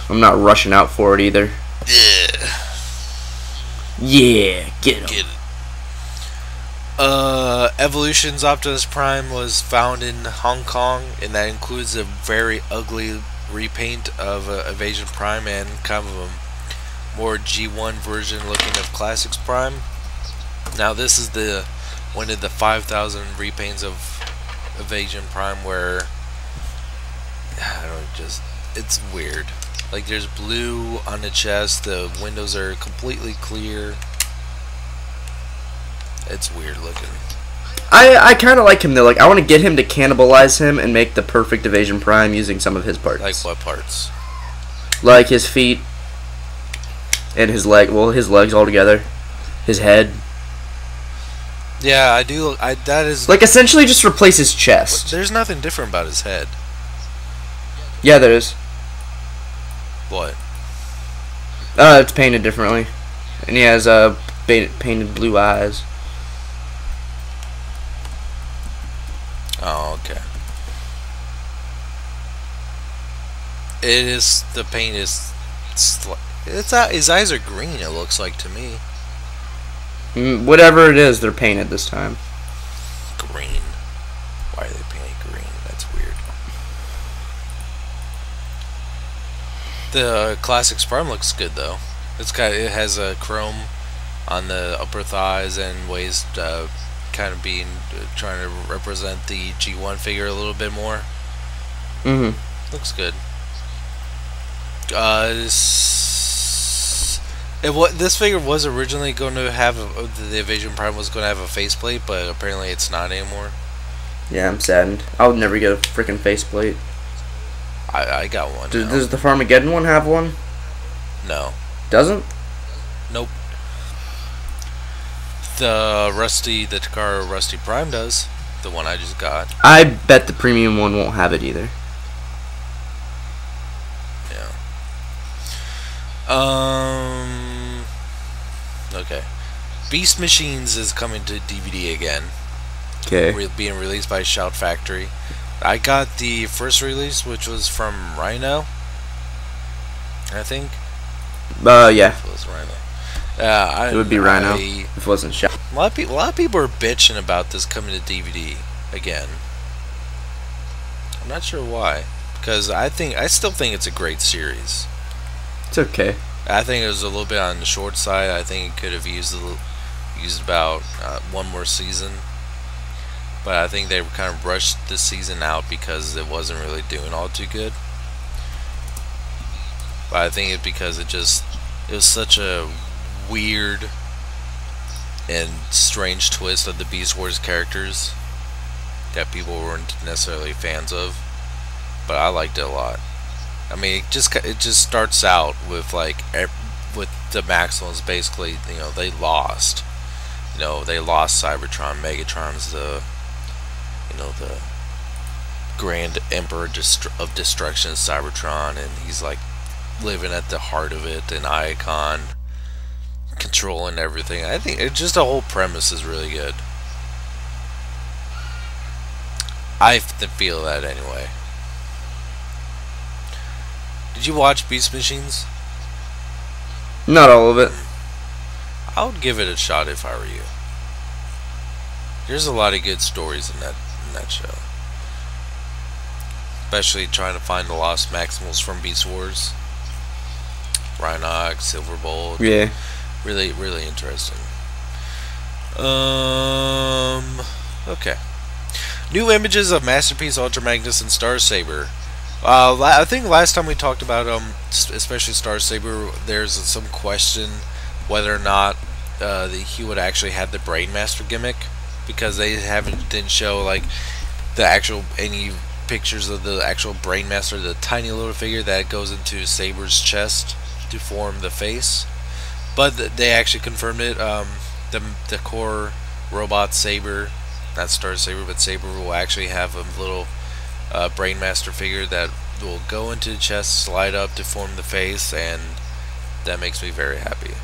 I'm not rushing out for it either. Yeah, get him. Get it. Evolution's Optimus Prime was found in Hong Kong, and that includes a very ugly repaint of Evasion Prime and kind of a more G1 version looking of Classics Prime. Now this is one of the 5,000 repaints of Evasion Prime where it's weird. Like there's blue on the chest, the windows are completely clear. It's weird looking. I kind of like him though. Like I want to get him to cannibalize him and make the perfect Evasion Prime using some of his parts. Like what parts? Like his feet and his leg. Well, his legs all together. His head. Yeah, I do. That is like essentially just replace his chest. There's nothing different about his head. Yeah, there is. What? It's painted differently, and he has painted blue eyes. Oh, okay. The paint is, his eyes are green, it looks like to me. Whatever it is, they're painted this time. Green. Why are they painted green? That's weird. The Classics Prime looks good though. It has a chrome on the upper thighs and waist, kind of trying to represent the G1 figure a little bit more. Looks good. This figure was originally going to have the Evasion Prime was going to have a faceplate, but apparently it's not anymore. Yeah, I'm saddened. I'll never get a freaking faceplate. I got one. Does the Farmageddon one have one? No. Doesn't? Nope. The Takara Rusty Prime does. The one I just got. I bet the premium one won't have it either. Yeah. Okay. Beast Machines is coming to DVD again. Okay. Being released by Shout Factory. I got the first release, which was from Rhino. I think. Yeah. It was Rhino. It would be Rhino if it wasn't Shout. A lot of people are bitching about this coming to DVD again. I'm not sure why, because I still think it's a great series. It's okay. I think it was a little bit on the short side. I think it could have used about one more season, but I think they kind of rushed this season out because it wasn't really doing all too good. But I think it's because it was such a weird and strange twist of the Beast Wars characters that people weren't necessarily fans of, but I liked it a lot. I mean, it just starts out with with the Maximals basically, they lost. They lost Cybertron. Megatron's the Grand Emperor of Destruction, Cybertron, and he's like living at the heart of it, an icon, controlling everything. I think the whole premise is really good. I feel that anyway. Did you watch Beast Machines? Not all of it. I would give it a shot if I were you. There's a lot of good stories in that show. Especially trying to find the lost Maximals from Beast Wars. Rhinox, Silverbolt. Yeah. Really, really interesting. Okay. New images of Masterpiece, Ultra Magnus, and Star Saber. I think last time we talked about especially Star Saber, there's some question whether or not he would actually have the Brainmaster gimmick. because they didn't show like the actual any pictures of the actual Brainmaster, the tiny little figure that goes into Saber's chest to form the face. But they actually confirmed it. The core robot Saber, not Star Saber, but Saber will actually have a little Brainmaster figure that will go into the chest, slide up to form the face, and that makes me very happy.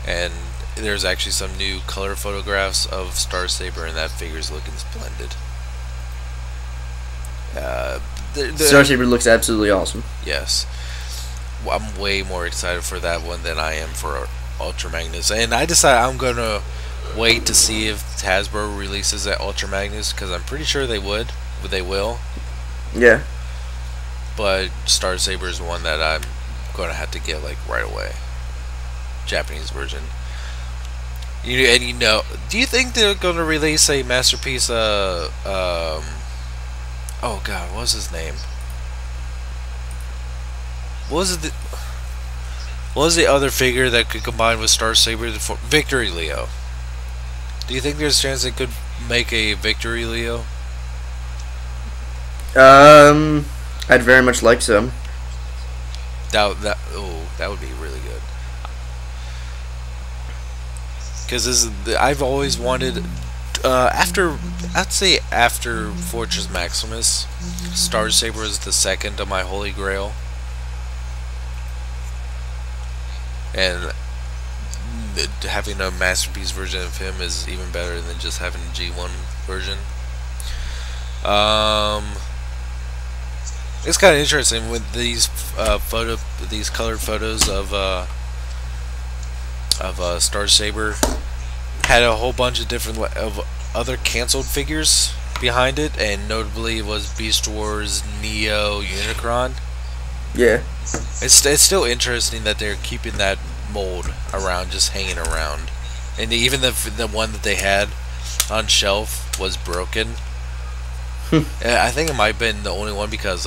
And there's actually some new color photographs of Star Saber, and that figure's looking splendid. Star Saber looks absolutely awesome. Yes. I'm way more excited for that one than I am for Ultra Magnus. And I decided I'm going to wait to see if Hasbro releases that Ultra Magnus, because I'm pretty sure they would, but they will. Yeah. But Star Saber is one that I'm going to have to get like right away. Japanese version. Do you think they're going to release a Masterpiece, oh god, what was his name? What was the other figure that could combine with Star Saber? Victory Leo. Do you think there's a chance they could make a Victory Leo? I'd very much like so. That would be really good. Because I've always wanted, I'd say after Fortress Maximus, Star Saber is the second of my holy grail. And having a Masterpiece version of him is even better than just having a G1 version. It's kind of interesting with these these colored photos of Star Saber had a whole bunch of different other canceled figures behind it, and notably was Beast Wars, Neo, Unicron. Yeah. It's still interesting that they're keeping that mold around, just hanging around, and even the one that they had on shelf was broken. I think it might have been the only one because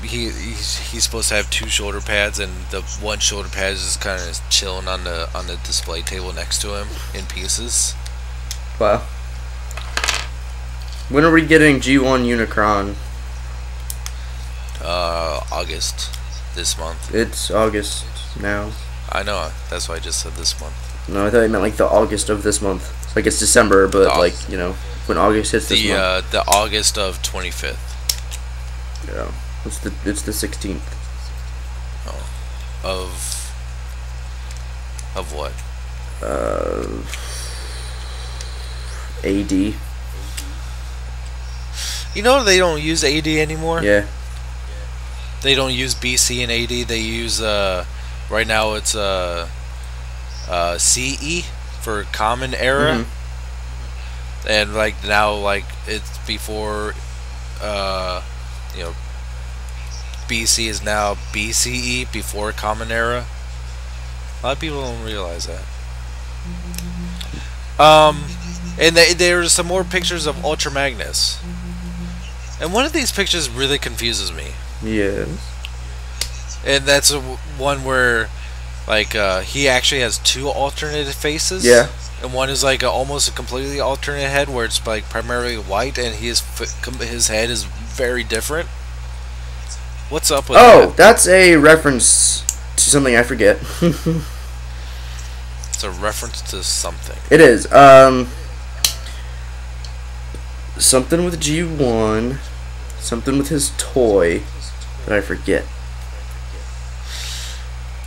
he's supposed to have 2 shoulder pads, and the one shoulder pad is just kind of chilling on the display table next to him in pieces. Wow. When are we getting G1 Unicron? August, this month. It's August now. I know, that's why I just said this month. No, I thought you meant like the August of this month. It's like it's December, but like, you know, when August hits this month. The August of 25th. Yeah, it's the 16th. Oh, of what? AD. You know they don't use AD anymore. Yeah. They don't use BC and AD. They use right now it's CE for Common Era. Mm-hmm. And like now, like it's before, you know, BC is now BCE, before Common Era. A lot of people don't realize that. And there's some more pictres of Ultra Magnus, and one of these pictures really confuses me. Yes. And that's one where, like, he actually has 2 alternate faces. Yeah. And one is like almost a completely alternate head, where it's like primarily white, and his head is very different. What's up with that? Oh, that's a reference to something I forget. It's a reference to something. It is. Something with G1, something with his toy that I forget.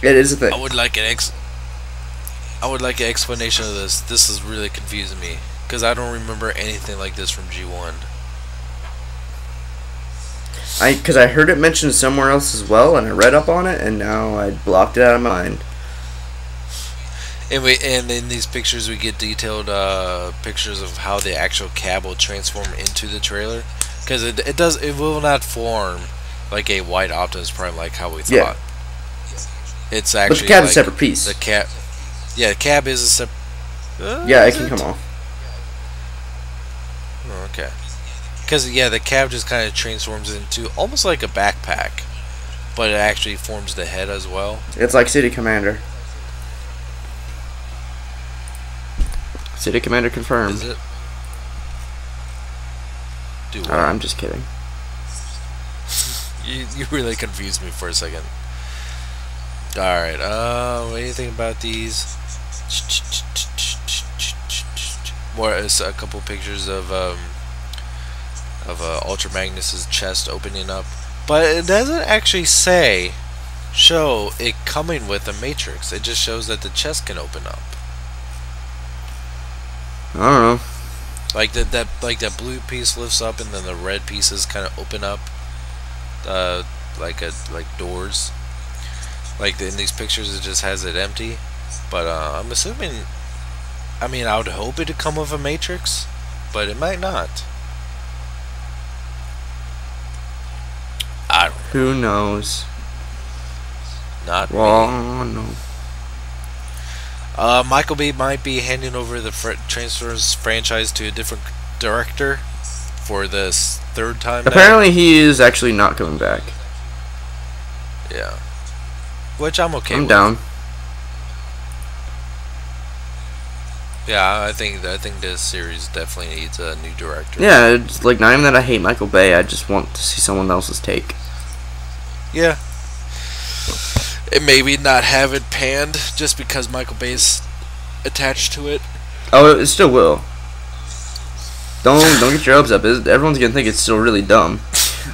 It is a thing. I would like an explanation of this. This is really confusing me, because I don't remember anything like this from G1. Because I heard it mentioned somewhere else as well, and I read up on it, and now I blocked it out of my mind. And in these pictures we get detailed pictures of how the actual cab will transform into the trailer, because it will not form like a white Optimus Prime like how we thought. Yeah. It's actually, but the cab's like a separate piece. The cab, yeah, the cab is a separate. Yeah, it can come off. Oh, okay. Because yeah, the cab just kind of transforms into almost like a backpack, but it actually forms the head as well. It's like City Commander. City Commander confirmed. Is it? Do what? I'm just kidding. You really confused me for a second. Alright, what do you think about these? More a couple pictures of Ultra Magnus's chest opening up, but it doesn't actually show it coming with a matrix. It just shows that the chest can open up. I don't know. Like that blue piece lifts up and then the red pieces kind of open up, like doors. Like in these pictures, it just has it empty. But I'm assuming. I mean, I would hope it'd come with a matrix, but it might not. I don't know. Who knows? Not well, me. No. Michael Bay might be handing over the Transformers franchise to a different director for this third time. Apparently, he is actually not coming back. Yeah. Which I'm okay I'm with. down. Yeah, I think this series definitely needs a new director. Yeah, it's like not even that I hate Michael Bay. I just want to see someone else's take. Yeah. And maybe not have it panned just because Michael Bay's attached to it. Oh, it still will. Don't get your hopes up. Everyone's gonna think it's still really dumb.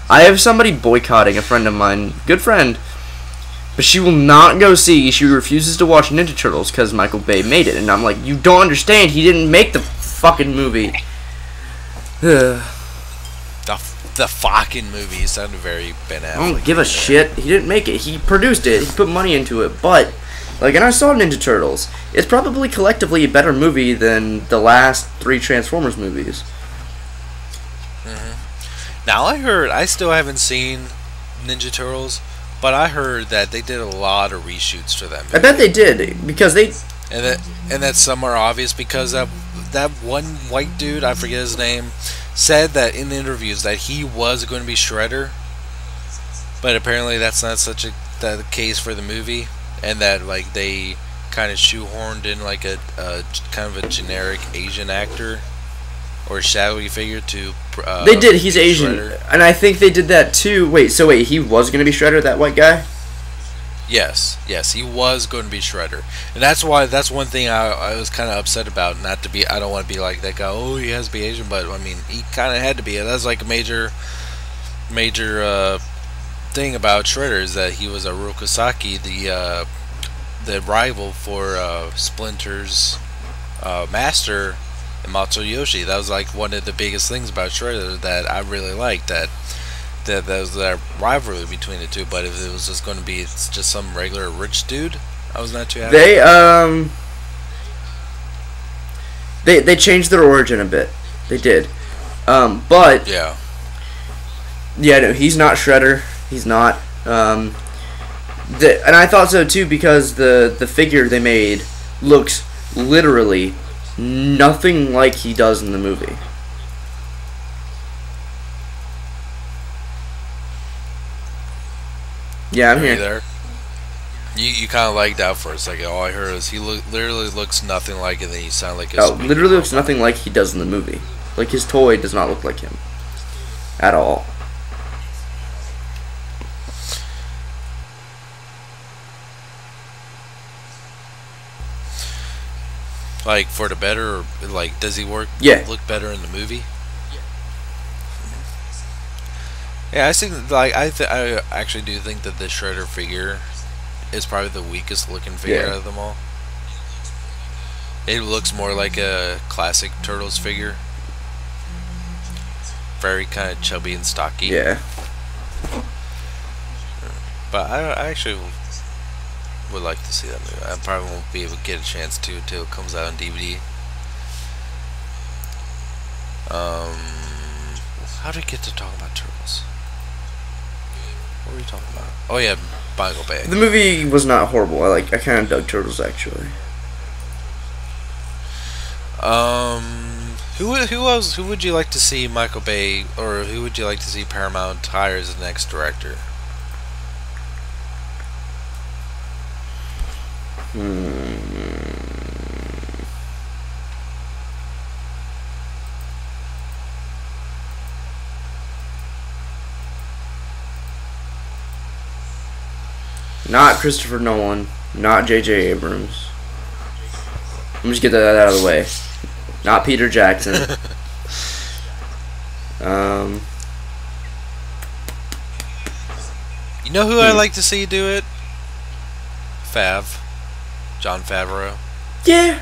I have somebody boycotting a friend of mine, good friend, but she will not go see. She refuses to watch Ninja Turtles because Michael Bay made it, and I'm like, you don't understand. He didn't make the fucking movie. The fucking movie sounded very Ben Affleck. I don't give a shit. He didn't make it. He produced it. He put money into it. But, like, and I saw Ninja Turtles. It's probably collectively a better movie than the last 3 Transformers movies. Now I still haven't seen Ninja Turtles, but I heard that they did a lot of reshoots for them. I bet they did because they. And that some are obvious because that one white dude, I forget his name, said that in interviews that he was going to be Shredder, but apparently that's not the case for the movie, and that like they kind of shoehorned in like a kind of a generic Asian actor or shadowy figure to. They did. He's Asian, Shredder. And I think they did that too. Wait, he was going to be Shredder, that white guy? Yes, he was going to be Shredder, and that's one thing I was kind of upset about. Not to be, I don't want to be like that guy. Oh, he has to be Asian, but I mean, he kind of had to be. That's like a major thing about Shredder is that he was a Rokosaki, the rival for Splinter's master, and Matsuyoshi. That was like one of the biggest things about Shredder that I really liked. That was that rivalry between the two. But if it was just going to be just some regular rich dude, I was not too happy. They changed their origin a bit. They did. But yeah, no, he's not Shredder. He's not. And I thought so too because the figure they made looks literally nothing like he does in the movie. Yeah, I'm Are you here. there? You kind of lagged out for a second. All I heard is he literally looks nothing like it, and then you sound like Oh, literally looks nothing like he does in the movie. Like his toy does not look like him at all. Like for the better, or like does he look better in the movie? Yeah, I think like I actually do think that the Shredder figure is probably the weakest looking figure out of them all. It looks more like a classic Turtles figure, very kind of chubby and stocky. Yeah. But I actually would like to see that movie. I probably won't be able to get a chance to until it comes out on DVD. How did we get to talk about Turtles? What were we talking about? Oh yeah, Michael Bay. The movie was not horrible. I kind of dug Turtles actually. Who would you like to see Michael Bay, or who would you like to see Paramount hire as the next director? Not Christopher Nolan. Not J.J. Abrams. Let me just get that out of the way. Not Peter Jackson. You know who I'd like to see do it? Jon Favreau. Yeah.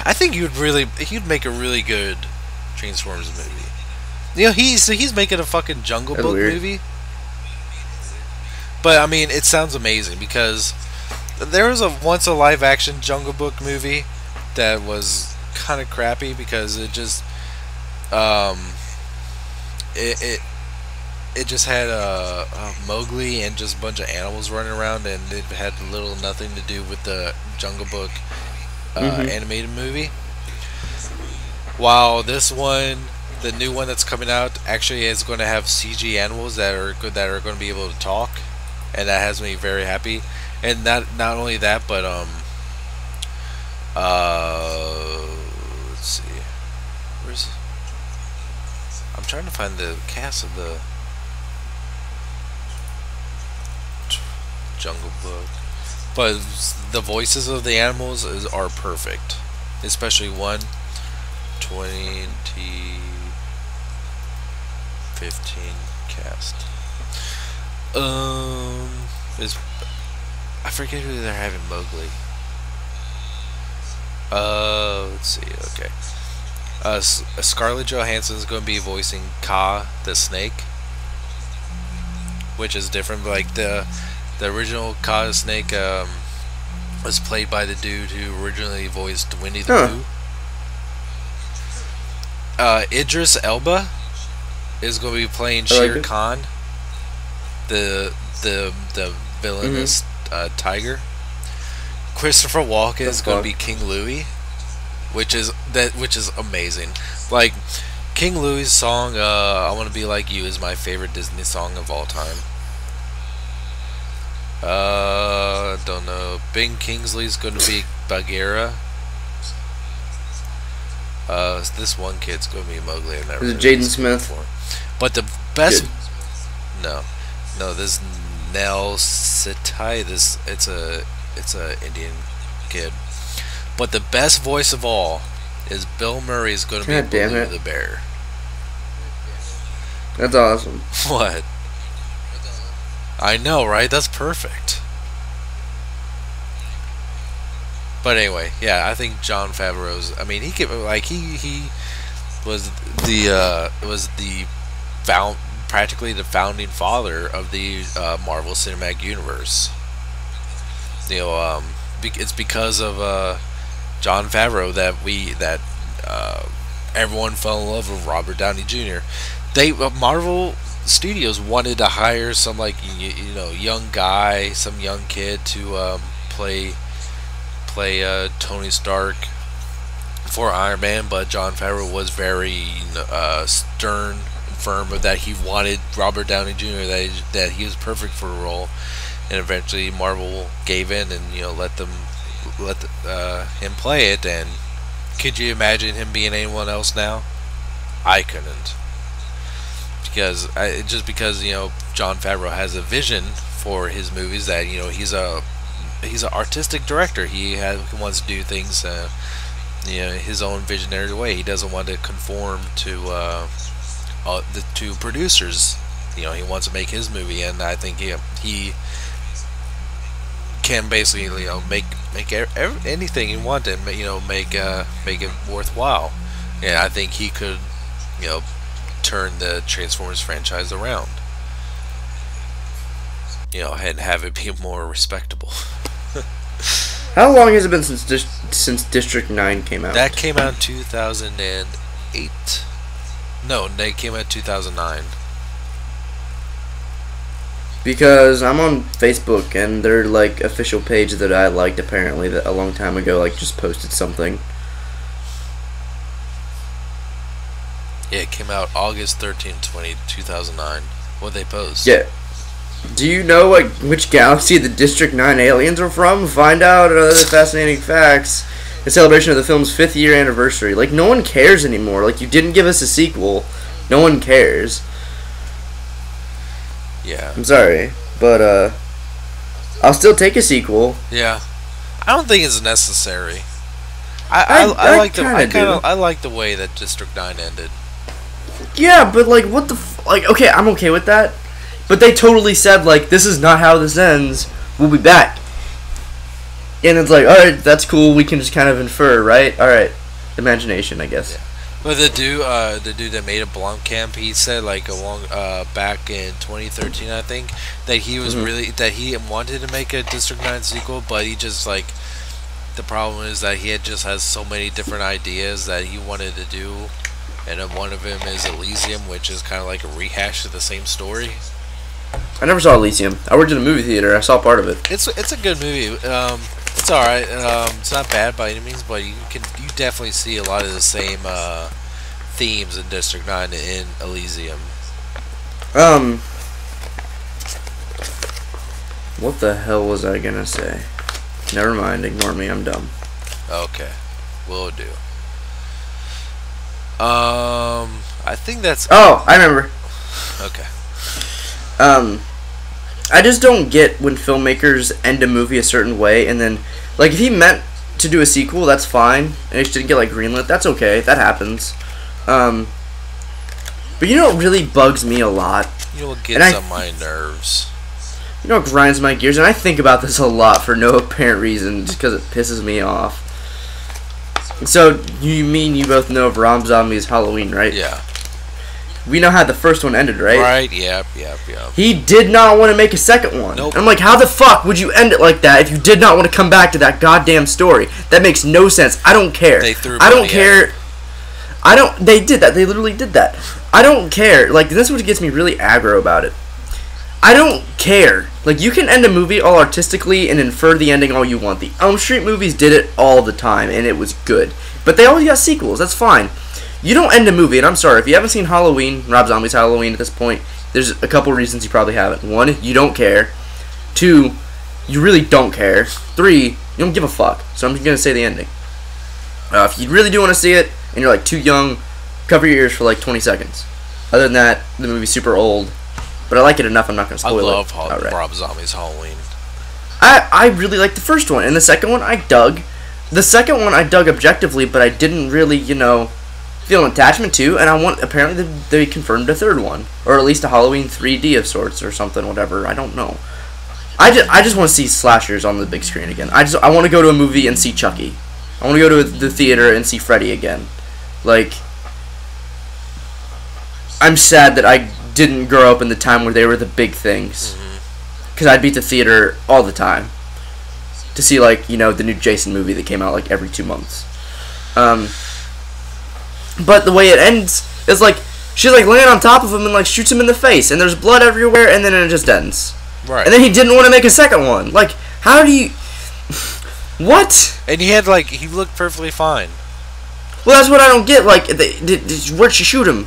I think he'd make a really good Transformers movie. You know, he's making a fucking Jungle Book movie. But I mean, it sounds amazing because there was once a live action Jungle Book movie that was kind of crappy because it just it just had Mowgli and just a bunch of animals running around, and it had little nothing to do with the Jungle Book animated movie. While this one, the new one that's coming out, actually is going to have CG animals that are going to be able to talk, and that has me very happy. And not only that, but let's see, I'm trying to find the cast of the Jungle Book, but the voices of the animals are perfect, especially one 2015 cast. I forget who they're having Mowgli. Let's see. Okay. Scarlett Johansson is going to be voicing Kaa the snake, which is different. Like the original Kaa the snake was played by the dude who originally voiced Winnie the Pooh. Idris Elba is going to be playing Shere Khan, the villainous tiger. Christopher Walken is going to be King Louie, which is amazing. Like King Louie's song, "I Want to Be Like You" is my favorite Disney song of all time. Don't know. Ben Kingsley's going to be Bagheera. This one kid's going to be Mowgli. I've never. Is it Jaden Smith? Before. But the best. Good. No. This Nell Sitai. It's a Indian kid. But the best voice of all is Bill Murray is going to be Baloo the bear. That's awesome. What? I know, right? That's perfect. But anyway, yeah, I think Jon Favreau's. I mean, he was practically the founding father of the Marvel Cinematic Universe. You know, it's because of Jon Favreau that everyone fell in love with Robert Downey Jr. Marvel Studios wanted to hire some young guy, some young kid to play Tony Stark for Iron Man, but Jon Favreau was very stern and firm that he wanted Robert Downey Jr. that he was perfect for the role, and eventually Marvel gave in and let him play it. And could you imagine him being anyone else now? I couldn't, because Jon Favreau has a vision for his movies that he's an artistic director. He wants to do things his own visionary way. He doesn't want to conform to producers. He wants to make his movie, and I think he can basically make anything he wants and make it worthwhile. And I think he could turn the Transformers franchise around, and have it be more respectable. How long has it been since District 9 came out? That came out in 2008. No, they came out in 2009. Because I'm on Facebook and their official page that I liked apparently that a long time ago just posted something. Yeah, it came out August 13th, 2009. What'd they post? Yeah. Do you know which galaxy the District 9 aliens are from? Find out other fascinating facts in celebration of the film's 5th year anniversary. No one cares anymore. You didn't give us a sequel. No one cares. Yeah. I'm sorry. but I'll still take a sequel. Yeah, I don't think it's necessary. I like the way that District 9 ended. Yeah, but like, what the like? Okay, I'm okay with that, but they totally said like, this is not how this ends. We'll be back, and it's like, all right, that's cool. We can just kind of infer, right? All right, imagination, I guess. Yeah. But the dude that made a Blomkamp, he said like back in 2013, I think, that he was that he wanted to make a District 9 sequel, but he just like, the problem is that he just has so many different ideas that he wanted to do, and then one of them is Elysium, which is kind of like a rehash of the same story. I never saw Elysium. I worked in a movie theater. I saw part of it. It's a good movie. It's all right. It's not bad by any means, but you definitely see a lot of the same themes in District 9 in Elysium. What the hell was I gonna say? Never mind. Ignore me. I'm dumb. Okay, will do. I think that's. Oh, I remember. Okay. I just don't get when filmmakers end a movie a certain way, and then, like, if he meant to do a sequel, that's fine, and it just didn't get, like, greenlit, that's okay, that happens. But you know what really bugs me a lot? You know what gets on my nerves? You know what grinds my gears? And I think about this a lot for no apparent reason, just because it pisses me off. So, you both know of Rob Zombie's Halloween, right? Yeah. We know how the first one ended, right? Right, yep. He did not want to make a second one. Nope. I'm like, how the fuck would you end it like that if you did not want to come back to that goddamn story? That makes no sense. I don't care. I don't care. They did that. They literally did that. I don't care. Like, this is what gets me really aggro about it. I don't care. Like, you can end a movie all artistically and infer the ending all you want. The Elm Street movies did it all the time, and it was good. But they always got sequels. That's fine. You don't end a movie, and I'm sorry, if you haven't seen Halloween, Rob Zombie's Halloween at this point, there's a couple reasons you probably haven't. One, you don't care. Two, you really don't care. Three, you don't give a fuck. So I'm just going to say the ending. If you really do want to see it, and you're like too young, cover your ears for like 20 seconds. Other than that, the movie's super old. But I like it enough, I'm not going to spoil it. I love Rob Zombie's Halloween. I really like the first one, and the second one I dug. The second one I dug objectively, but I didn't really, feel an attachment to, and apparently they confirmed a third one, or at least a Halloween 3D of sorts, or something, whatever, I don't know. I just want to see slashers on the big screen again. I want to go to a movie and see Chucky. I want to go to the theater and see Freddy again. Like, I'm sad that I didn't grow up in the time where they were the big things, because I'd be at the theater all the time to see, like, the new Jason movie that came out like every 2 months. But the way it ends is like she's like laying on top of him and like shoots him in the face, and there's blood everywhere, and then it just ends. Right. And then he didn't want to make a second one. Like, how do you? What? And he looked perfectly fine. Well, that's what I don't get. Like, where'd she shoot him?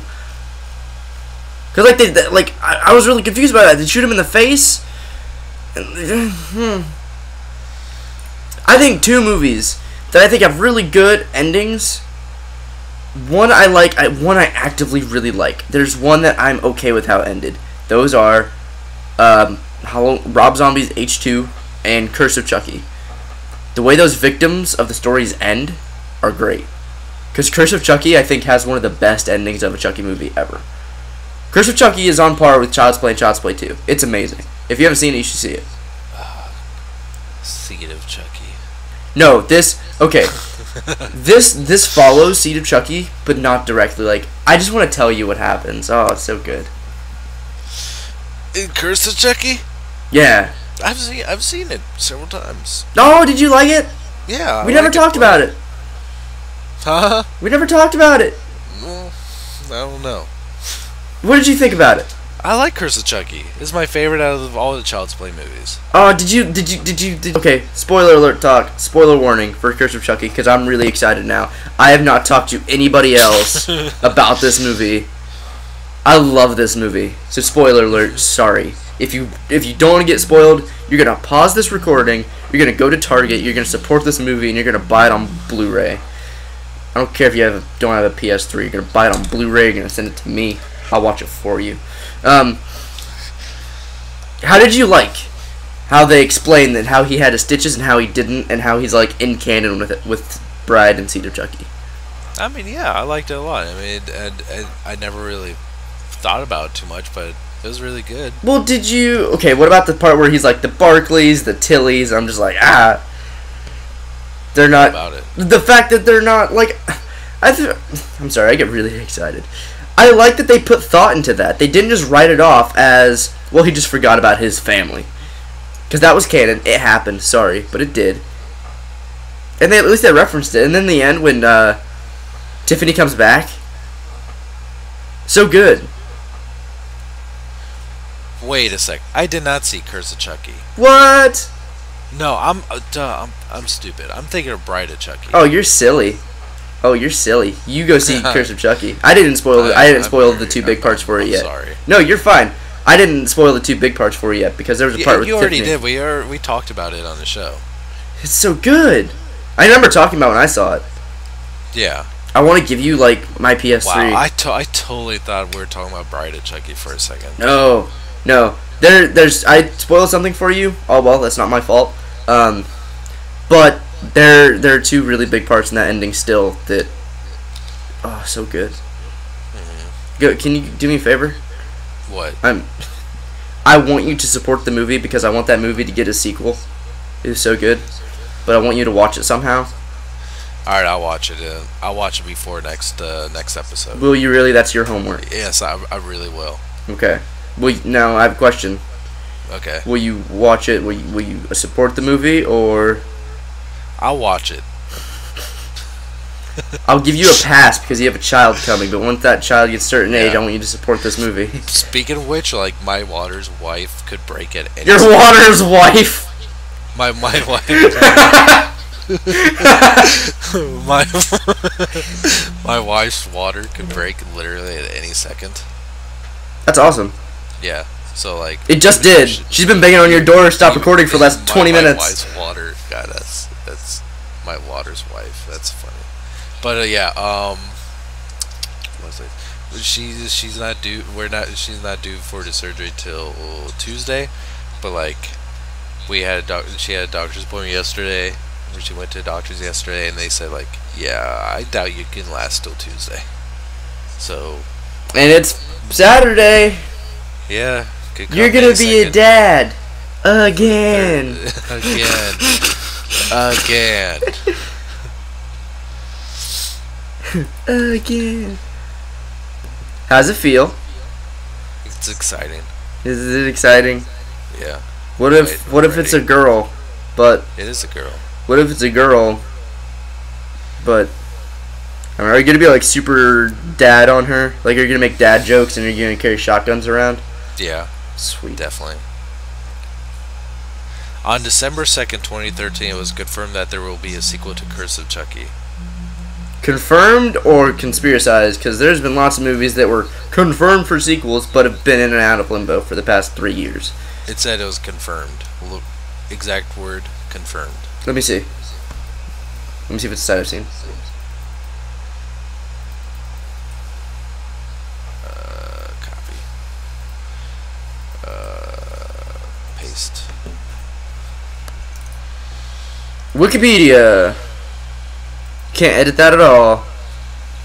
Cause like I was really confused about that. Did they shoot him in the face? I think two movies that I think have really good endings. One I like, one I actively really like. There's one that I'm okay with how it ended. Those are Rob Zombie's H2 and Curse of Chucky. The way those victims of the stories end are great. Because Curse of Chucky, I think, has one of the best endings of a Chucky movie ever. Curse of Chucky is on par with Child's Play and Child's Play 2. It's amazing. If you haven't seen it, you should see it. Seed of Chucky. No, okay. This follows Seed of Chucky, but not directly. Like, I just want to tell you what happens. Oh, it's so good. In Curse of Chucky? Yeah. I've seen it several times. Oh, did you like it? Yeah. We never talked about it. Huh? We never talked about it. Well, I don't know. What did you think about it? I like Curse of Chucky. It's my favorite out of all the Child's Play movies. Oh, did you? Okay, spoiler alert talk. Spoiler warning for Curse of Chucky, because I'm really excited now. I have not talked to anybody else about this movie. I love this movie. So spoiler alert, sorry. If you don't want to get spoiled, you're going to pause this recording, you're going to go to Target, you're going to support this movie, and you're going to buy it on Blu-ray. I don't care if you don't have a PS3, you're going to buy it on Blu-ray, you're going to send it to me. I'll watch it for you. How did you like how they explained that how he had his stitches and how he didn't, and how he's like in canon with Bride and Seed of Chucky? I mean, yeah, I liked it a lot. I mean, I never really thought about it too much, but it was really good. Well, did you? Okay, what about the part where he's like the Barclays, the Tillies? I'm just like, they're not. About it. The fact that they're not like, I'm sorry, I get really excited. I like that they put thought into that. They didn't just write it off as, well, he just forgot about his family, because that was canon. It happened. Sorry, but it did. And at least they referenced it. And then in the end, when Tiffany comes back, so good. Wait a sec. I did not see Curse of Chucky. What? No, I'm stupid. I'm thinking of Bride of Chucky. Oh, you're silly. Oh, you're silly. You go see Curse of Chucky. I didn't spoil the two big parts for it yet. Sorry. No, you're fine. I didn't spoil the two big parts for you yet because there was a part with you already Tiffany. did. We talked about it on the show. It's so good. I remember talking about when I saw it. Yeah. I want to give you like my PS3. Wow, I totally thought we were talking about Bride of Chucky for a second. No. There's I spoiled something for you. Oh well, that's not my fault. But there are two really big parts in that ending still that, oh, so good. Mm-hmm. Go, can you do me a favor? What? I want you to support the movie because I want that movie to get a sequel. It was so good, but I want you to watch it somehow. All right, I'll watch it. I'll watch it before next episode. Will you really? That's your homework. Yes, I really will. Okay. Now I have a question. Okay. Will you watch it? Will you support the movie, or? I'll watch it. I'll give you a pass because you have a child coming, but once that child gets a certain age, I want you to support this movie. Speaking of which, like, my water's wife could break it. Your water's wife? My wife. my wife's water could break literally at any second. That's awesome. Yeah. So like. It just did. She's been banging on your door. Stop recording for the last 20 minutes. My wife's water. God, that's my water's wife. That's funny. But yeah. What's it? She's not due. She's not due for the surgery till Tuesday. But like, she had a doctor's appointment yesterday. She went to the doctor's yesterday, and they said like, yeah, I doubt you can last till Tuesday. So. And it's Saturday. Yeah. You're gonna be a dad again. Again. Again. How's it feel? It's exciting. Is it exciting? Yeah. What if it's a girl, but it is a girl? What if it's a girl, but I mean, are you gonna be like super dad on her? Like, are you gonna make dad jokes and are you gonna carry shotguns around? Yeah. Sweet. Definitely. On December 2nd, 2013, it was confirmed that there will be a sequel to Curse of Chucky. Confirmed or conspiracized? Because there's been lots of movies that were confirmed for sequels, but have been in and out of limbo for the past 3 years. It said it was confirmed. Look, exact word, confirmed. Let me see. Let me see if it's a site I've seen. Copy. Paste. Wikipedia. Can't edit that at all.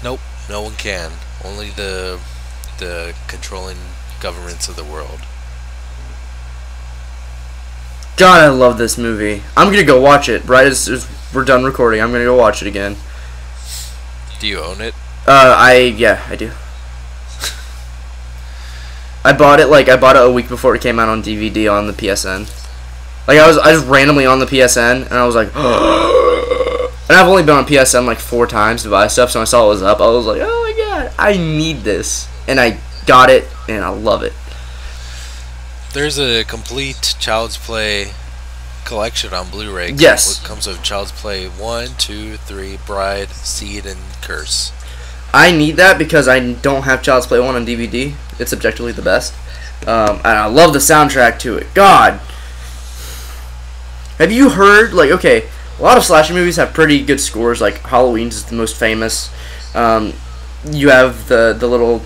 Nope, no one can. Only the controlling governments of the world. God, I love this movie. I'm gonna go watch it right as we're done recording. I'm gonna go watch it again. Do you own it? Yeah, I do. I bought it a week before it came out on DVD on the PSN. Like, I was randomly on the PSN and I was like, and I've only been on PSN like 4 times to buy stuff, so when I saw it was up, I was like, oh my god, I need this, and I got it and I love it. There's a complete Child's Play collection on Blu-ray. Yes. It comes with Child's Play 1, 2, 3, Bride, Seed, and Curse. I need that because I don't have Child's Play 1 on DVD. It's objectively the best. And I love the soundtrack to it. God. Have you heard, like, okay, a lot of slasher movies have pretty good scores, like Halloween's is the most famous. You have the little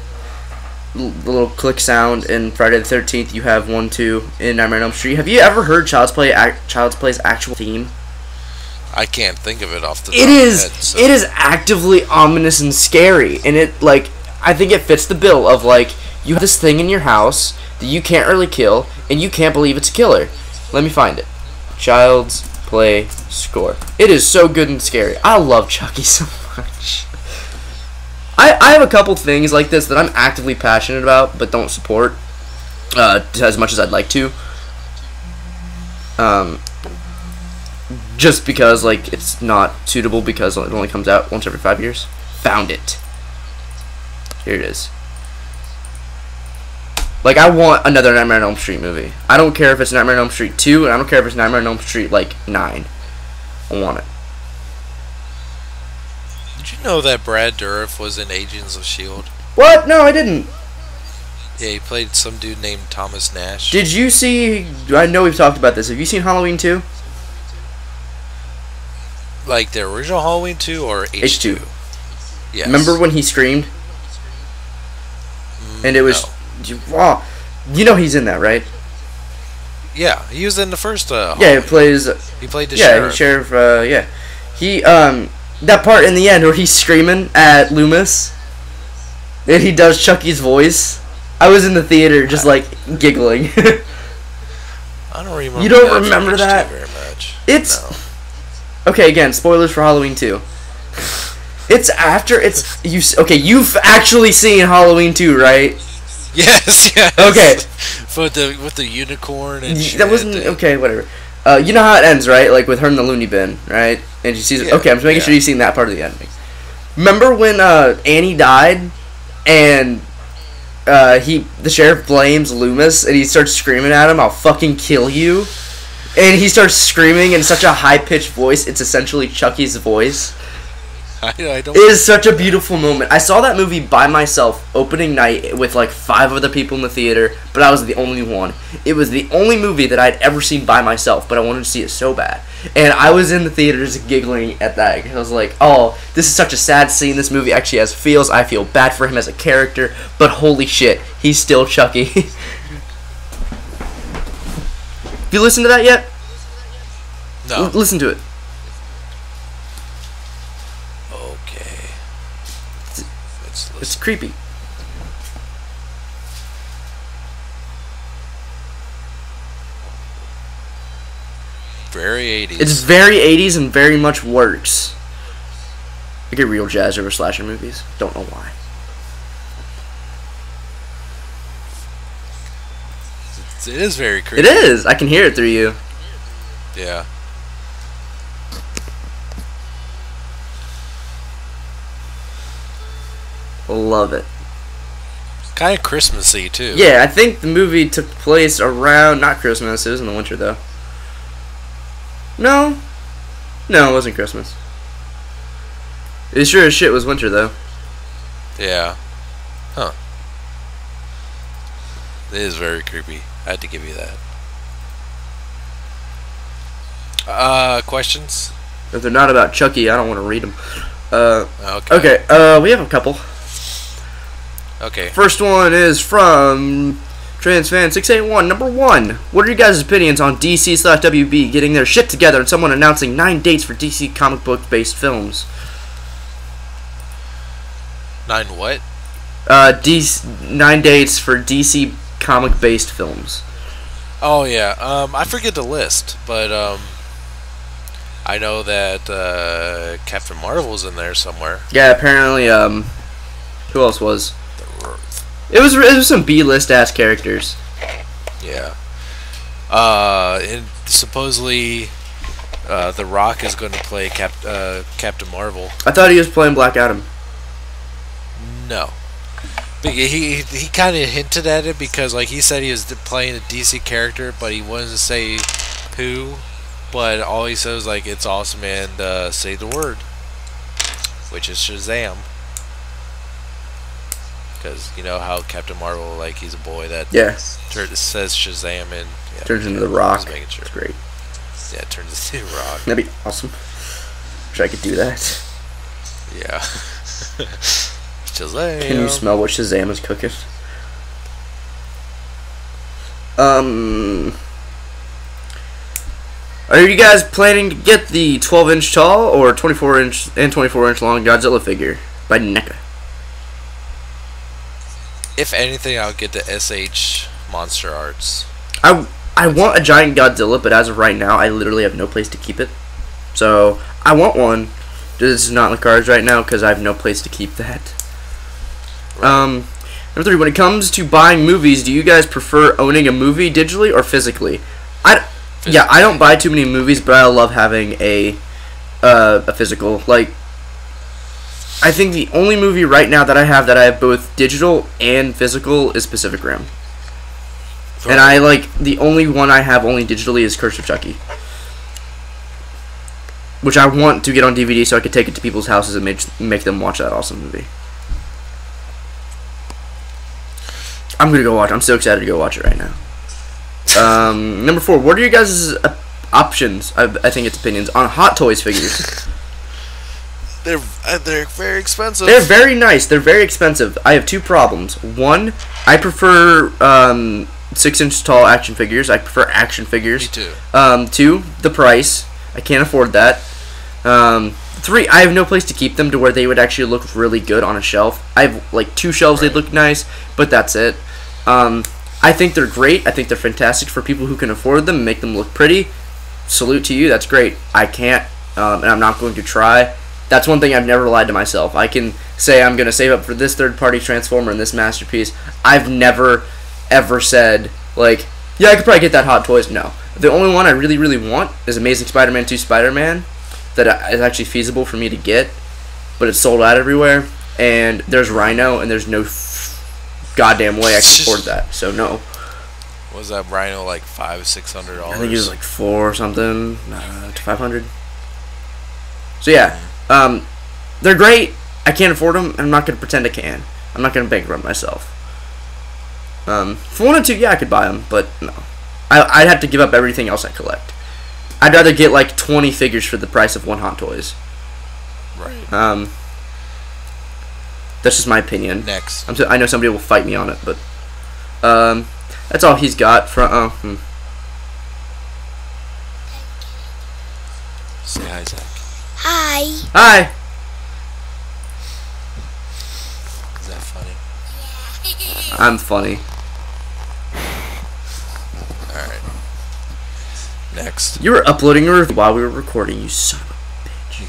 the little click sound in Friday the 13th. You have 1, 2 in Nightmare on Elm Street. Have you ever heard Child's Play's actual theme? I can't think of it off the top It of is. my head. So. It is actively ominous and scary, and it like I think it fits the bill of like you have this thing in your house that you can't really kill, and you can't believe it's a killer. Let me find it. Child's Play score. It is so good and scary. I love Chucky so much. I have a couple things like this that I'm actively passionate about, but don't support as much as I'd like to. Just because like it's not suitable because it only comes out once every 5 years. Found it. Here it is. Like I want another Nightmare on Elm Street movie. I don't care if it's Nightmare on Elm Street 2, and I don't care if it's Nightmare on Elm Street like 9. I want it. Did you know that Brad Dourif was in Agents of S.H.I.E.L.D.? What? No, I didn't. Yeah, he played some dude named Thomas Nash. Did you see? I know we've talked about this. Have you seen Halloween 2? Like the original Halloween 2 or H2? Yes. Remember when he screamed? And it was, wow. You know he's in that, right? Yeah, he was in the first. Yeah, he plays. He played the sheriff. sheriff. Yeah. He that part in the end where he's screaming at Loomis, and he does Chucky's voice. I was in the theater just like giggling. I don't remember. You don't remember that? Very much. It's no. Okay. Again, spoilers for Halloween 2. It's after it's you. Okay, you've actually seen Halloween 2, right? Yes. Yes. Okay. With the unicorn and shit. That wasn't okay. Whatever. You know how it ends, right? Like with her in the loony bin, right? And she sees. Yeah, Okay, I'm just making sure you've seen that part of the ending. Remember when Annie died, and the sheriff blames Loomis, and he starts screaming at him, "I'll fucking kill you!" And he starts screaming in such a high pitched voice. It's essentially Chucky's voice. I don't. It is such a beautiful moment. I saw that movie by myself opening night with like 5 other people in the theater, but I was the only one. It was the only movie that I'd ever seen by myself, but I wanted to see it so bad. And I was in the theater just giggling at that. I was like, oh, this is such a sad scene. This movie actually has feels. I feel bad for him as a character, but holy shit, he's still Chucky. Have you listened to that yet? No. Listen to it. Okay. It's creepy. Very 80s. It's very 80s and very much works. I get real jazz over slasher movies. Don't know why. It is very creepy. It is. I can hear it through you. Yeah. Love it. Kind of Christmassy too. Yeah, I think the movie took place around not Christmas. It was in the winter though. No, it wasn't Christmas. It sure as shit was winter though. Yeah. Huh. It is very creepy. I had to give you that. Questions? If they're not about Chucky, I don't want to read them. Okay. Okay. We have a couple. Okay. First one is from TransFan681. Number 1. What are your guys' opinions on DC/WB getting their shit together and someone announcing 9 dates for DC comic book based films? 9 what? 9 dates for DC comic based films. Oh yeah. I forget the list, but I know that Captain Marvel's in there somewhere. Yeah, apparently. Who else was? It was some B-list ass characters. Yeah. And supposedly, The Rock is going to play Captain Marvel. I thought he was playing Black Adam. No. But he kind of hinted at it because like he said he was playing a DC character, but he wanted to say who. But all he said was like it's awesome and say the word, which is Shazam. Because you know how Captain Marvel, like he's a boy that says Shazam and turns into the Rock. Just making sure. It's great. Yeah, it turns into the Rock. That'd be awesome. Wish I could do that. Yeah. Shazam. Can you smell what Shazam is cooking? Um, are you guys planning to get the 12-inch tall or 24-inch and 24-inch long Godzilla figure by NECA? If anything, I'll get the SH Monster Arts. I want a giant Godzilla, but as of right now, I literally have no place to keep it. So I want one. This is not in the cards right now because I have no place to keep that. Number 3, when it comes to buying movies, do you guys prefer owning a movie digitally or physically? Yeah, I don't buy too many movies, but I love having a physical. Like, I think the only movie right now that I have both digital and physical is Pacific Rim. And I like the only one I have only digitally is Curse of Chucky, which I want to get on DVD so I could take it to people's houses and make them watch that awesome movie. I'm gonna go watch. I'm so excited to go watch it right now. Number 4. What are your guys' options? I think it's opinions on Hot Toys figures. They're very expensive. They're very nice. They're very expensive. I have 2 problems. 1, I prefer 6-inch tall action figures. I prefer action figures. Me too. 2, the price. I can't afford that. 3, I have no place to keep them to where they would actually look really good on a shelf. I have like 2 shelves. Right. They look nice, but that's it. I think they're great. I think they're fantastic for people who can afford them and make them look pretty. Salute to you. That's great. I can't, and I'm not going to try. That's one thing I've never lied to myself. I can say I'm going to save up for this third-party Transformer and this Masterpiece. I've never, ever said, like, yeah, I could probably get that Hot Toys. No. The only one I really, really want is Amazing Spider-Man 2 Spider-Man that is actually feasible for me to get, but it's sold out everywhere. And there's Rhino, and there's no goddamn way I can afford that. So, no. Was that Rhino like $500-$600? I think it was like 4 or something to 500. So, yeah. They're great. I can't afford them, and I'm not going to pretend I can. I'm not going to bankrupt myself. If I wanted to, yeah, I could buy them, but no. I'd have to give up everything else I collect. I'd rather get like 20 figures for the price of 1 Hot Toys. Right. That's just my opinion. Next. I know somebody will fight me on it, but that's all he's got from. Say hi, Zach. Hi. Hi. Is that funny? I'm funny. Alright. Next. You were uploading a review while we were recording, you son of a bitch.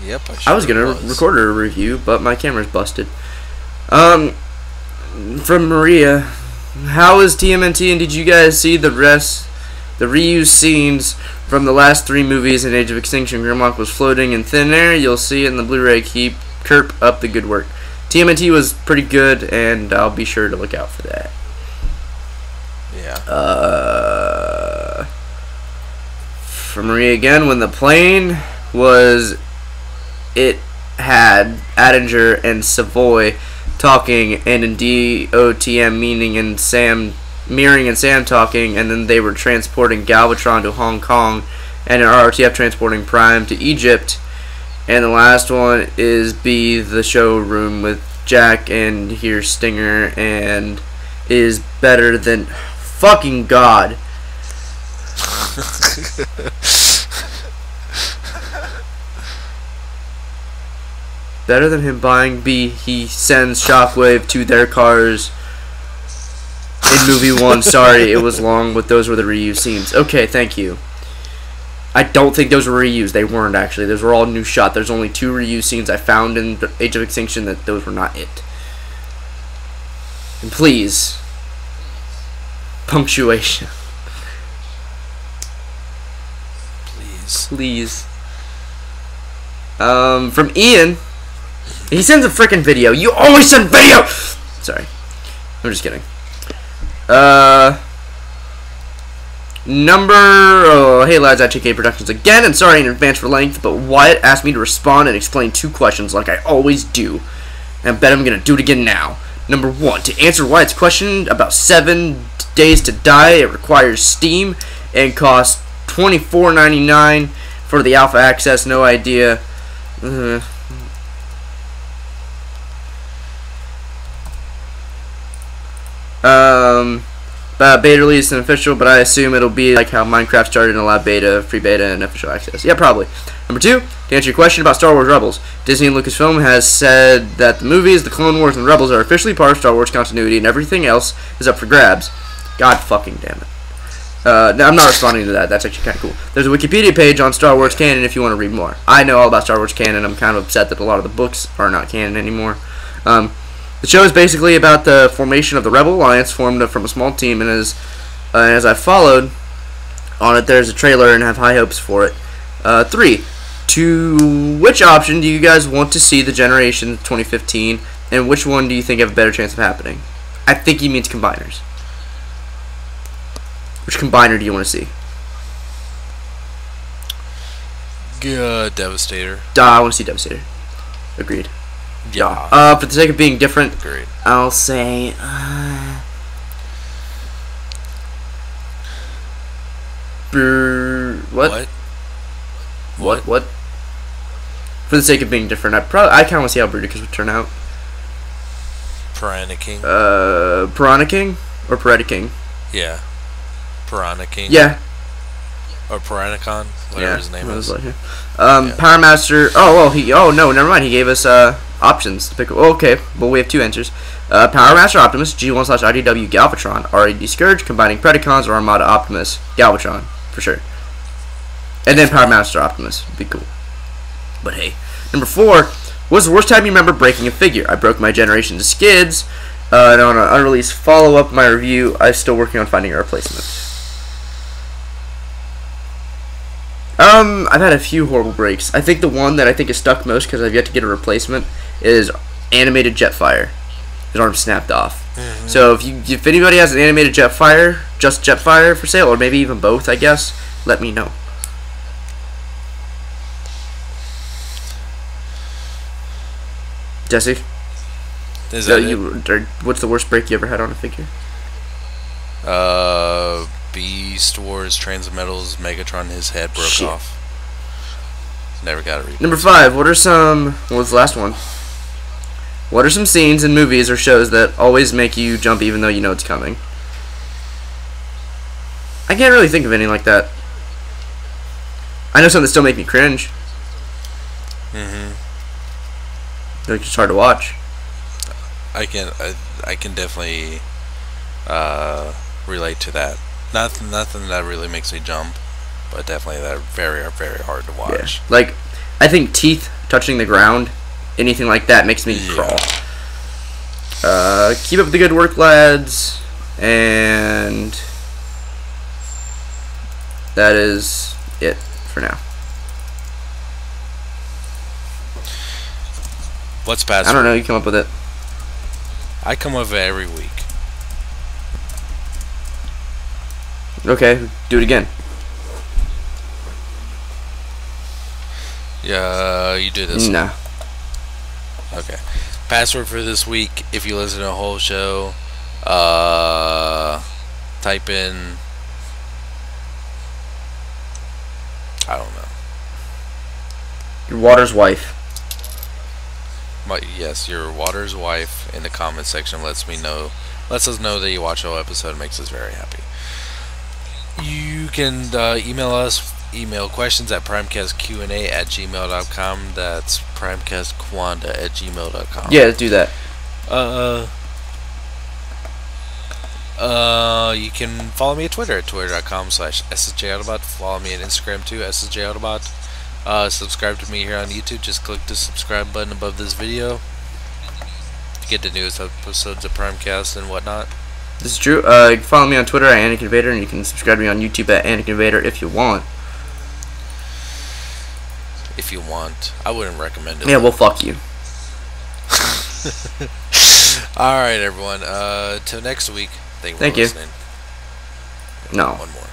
Yep, I was gonna record a review, but my camera's busted. From Maria, how is TMNT, and did you guys see the reused scenes from the last 3 movies in Age of Extinction? Grimlock was floating in thin air. You'll see it in the Blu-ray. Keep up the good work. TMNT was pretty good, and I'll be sure to look out for that. Yeah. From Maria again, when the plane was, it had Attinger and Savoy talking, and in DOTM Mirroring and Sam talking, and then they were transporting Galvatron to Hong Kong, and in RRTF transporting Prime to Egypt. And the last one is the showroom with Jack, and here's Stinger, and is better than fucking God. Better than him buying B, he sends Shockwave to their cars in movie 1. Sorry, it was long, but those were the reused scenes. Okay, thank you. I don't think those were reused. They weren't, actually. Those were all new shot. There's only 2 reused scenes I found in Age of Extinction that those were not it. And please, punctuation. Please. From Ian, he sends a freaking video. You always send video! Sorry. I'm just kidding. Hey lads, at JK Productions again, and sorry in advance for length, but Wyatt asked me to respond and explain 2 questions like I always do. And I bet I'm gonna do it again now. Number 1, to answer Wyatt's question about 7 days to die, it requires Steam and costs $24.99 for the alpha access. No idea. beta release and official, but I assume it'll be like how Minecraft started in a lab beta, free beta, and official access. Yeah, probably. Number 2, to answer your question about Star Wars Rebels, Disney and Lucasfilm has said that the movies, the Clone Wars, and Rebels are officially part of Star Wars continuity, and everything else is up for grabs. God fucking damn it. No, I'm not responding to that. That's actually kind of cool. There's a Wikipedia page on Star Wars canon if you want to read more. I know all about Star Wars canon. I'm kind of upset that a lot of the books are not canon anymore. The show is basically about the formation of the Rebel Alliance, formed from a small team, and as I followed on it, there's a trailer and have high hopes for it. 3, to which option do you guys want to see the generation 2015, and which one do you think have a better chance of happening? I think he means combiners. Which combiner do you want to see? Devastator. I want to see Devastator. Agreed. Yeah. For the sake of being different, Agreed. I'll say what? What? For the sake of being different, I kind of want to see how Bruticus would turn out. Piranha King. Piranha King or Pirate King? Yeah. Piranha King. Yeah. Or Piranacon, whatever his name is. Like Power Master. No, never mind. He gave us options to pick. Okay, well we have 2 answers. Power Master Optimus, G1/IDW Galvatron, RAD Scourge, combining Predacons or Armada Optimus, Galvatron for sure. And then Power Master Optimus would be cool. But hey, number 4. What's the worst time you remember breaking a figure? I broke my Generation to Skids. And on an unreleased follow-up of my review, I'm still working on finding a replacement. I've had a few horrible breaks. I think the one that I think is stuck most because I've yet to get a replacement is animated Jetfire. His arm snapped off. So if anybody has an animated Jetfire, just Jetfire for sale, or maybe even both, I guess, let me know. Jesse? Is that what's the worst break you ever had on a figure? Beast Wars, Transmetals, Megatron, his head broke off. Never got it replaced. Number 5, what was the last one? What are some scenes in movies or shows that always make you jump even though you know it's coming? I can't really think of any like that. I know some that still make me cringe. They're just hard to watch. I can definitely relate to that. Nothing that really makes me jump, but definitely that are very hard to watch. Yeah. Like, I think teeth touching the ground, anything like that makes me crawl. Keep up the good work, lads, and that is it for now. What's password? I don't know. You come up with it. I come up with it every week. Okay, do it again. Yeah, you do this. No. Okay. Password for this week, if you listen to the whole show, type in, I don't know. Your water's wife. Yes, your water's wife in the comment section lets us know that you watch the whole episode. It makes us very happy. You can email us, email questions at primecastqa@gmail.com. That's primecastquanda@gmail.com. Yeah, let's do that. You can follow me at Twitter at twitter.com/ssjautobot. Follow me on Instagram too, ssjautobot. Subscribe to me here on YouTube. Just click the subscribe button above this video to get the newest episodes of Primecast and whatnot. This is true. You can follow me on Twitter at AnakinVader, and you can subscribe to me on YouTube at AnakinVader if you want. If you want. I wouldn't recommend it. Yeah, well, fuck you. Alright, everyone. Till next week. Thank you for listening. No. One more.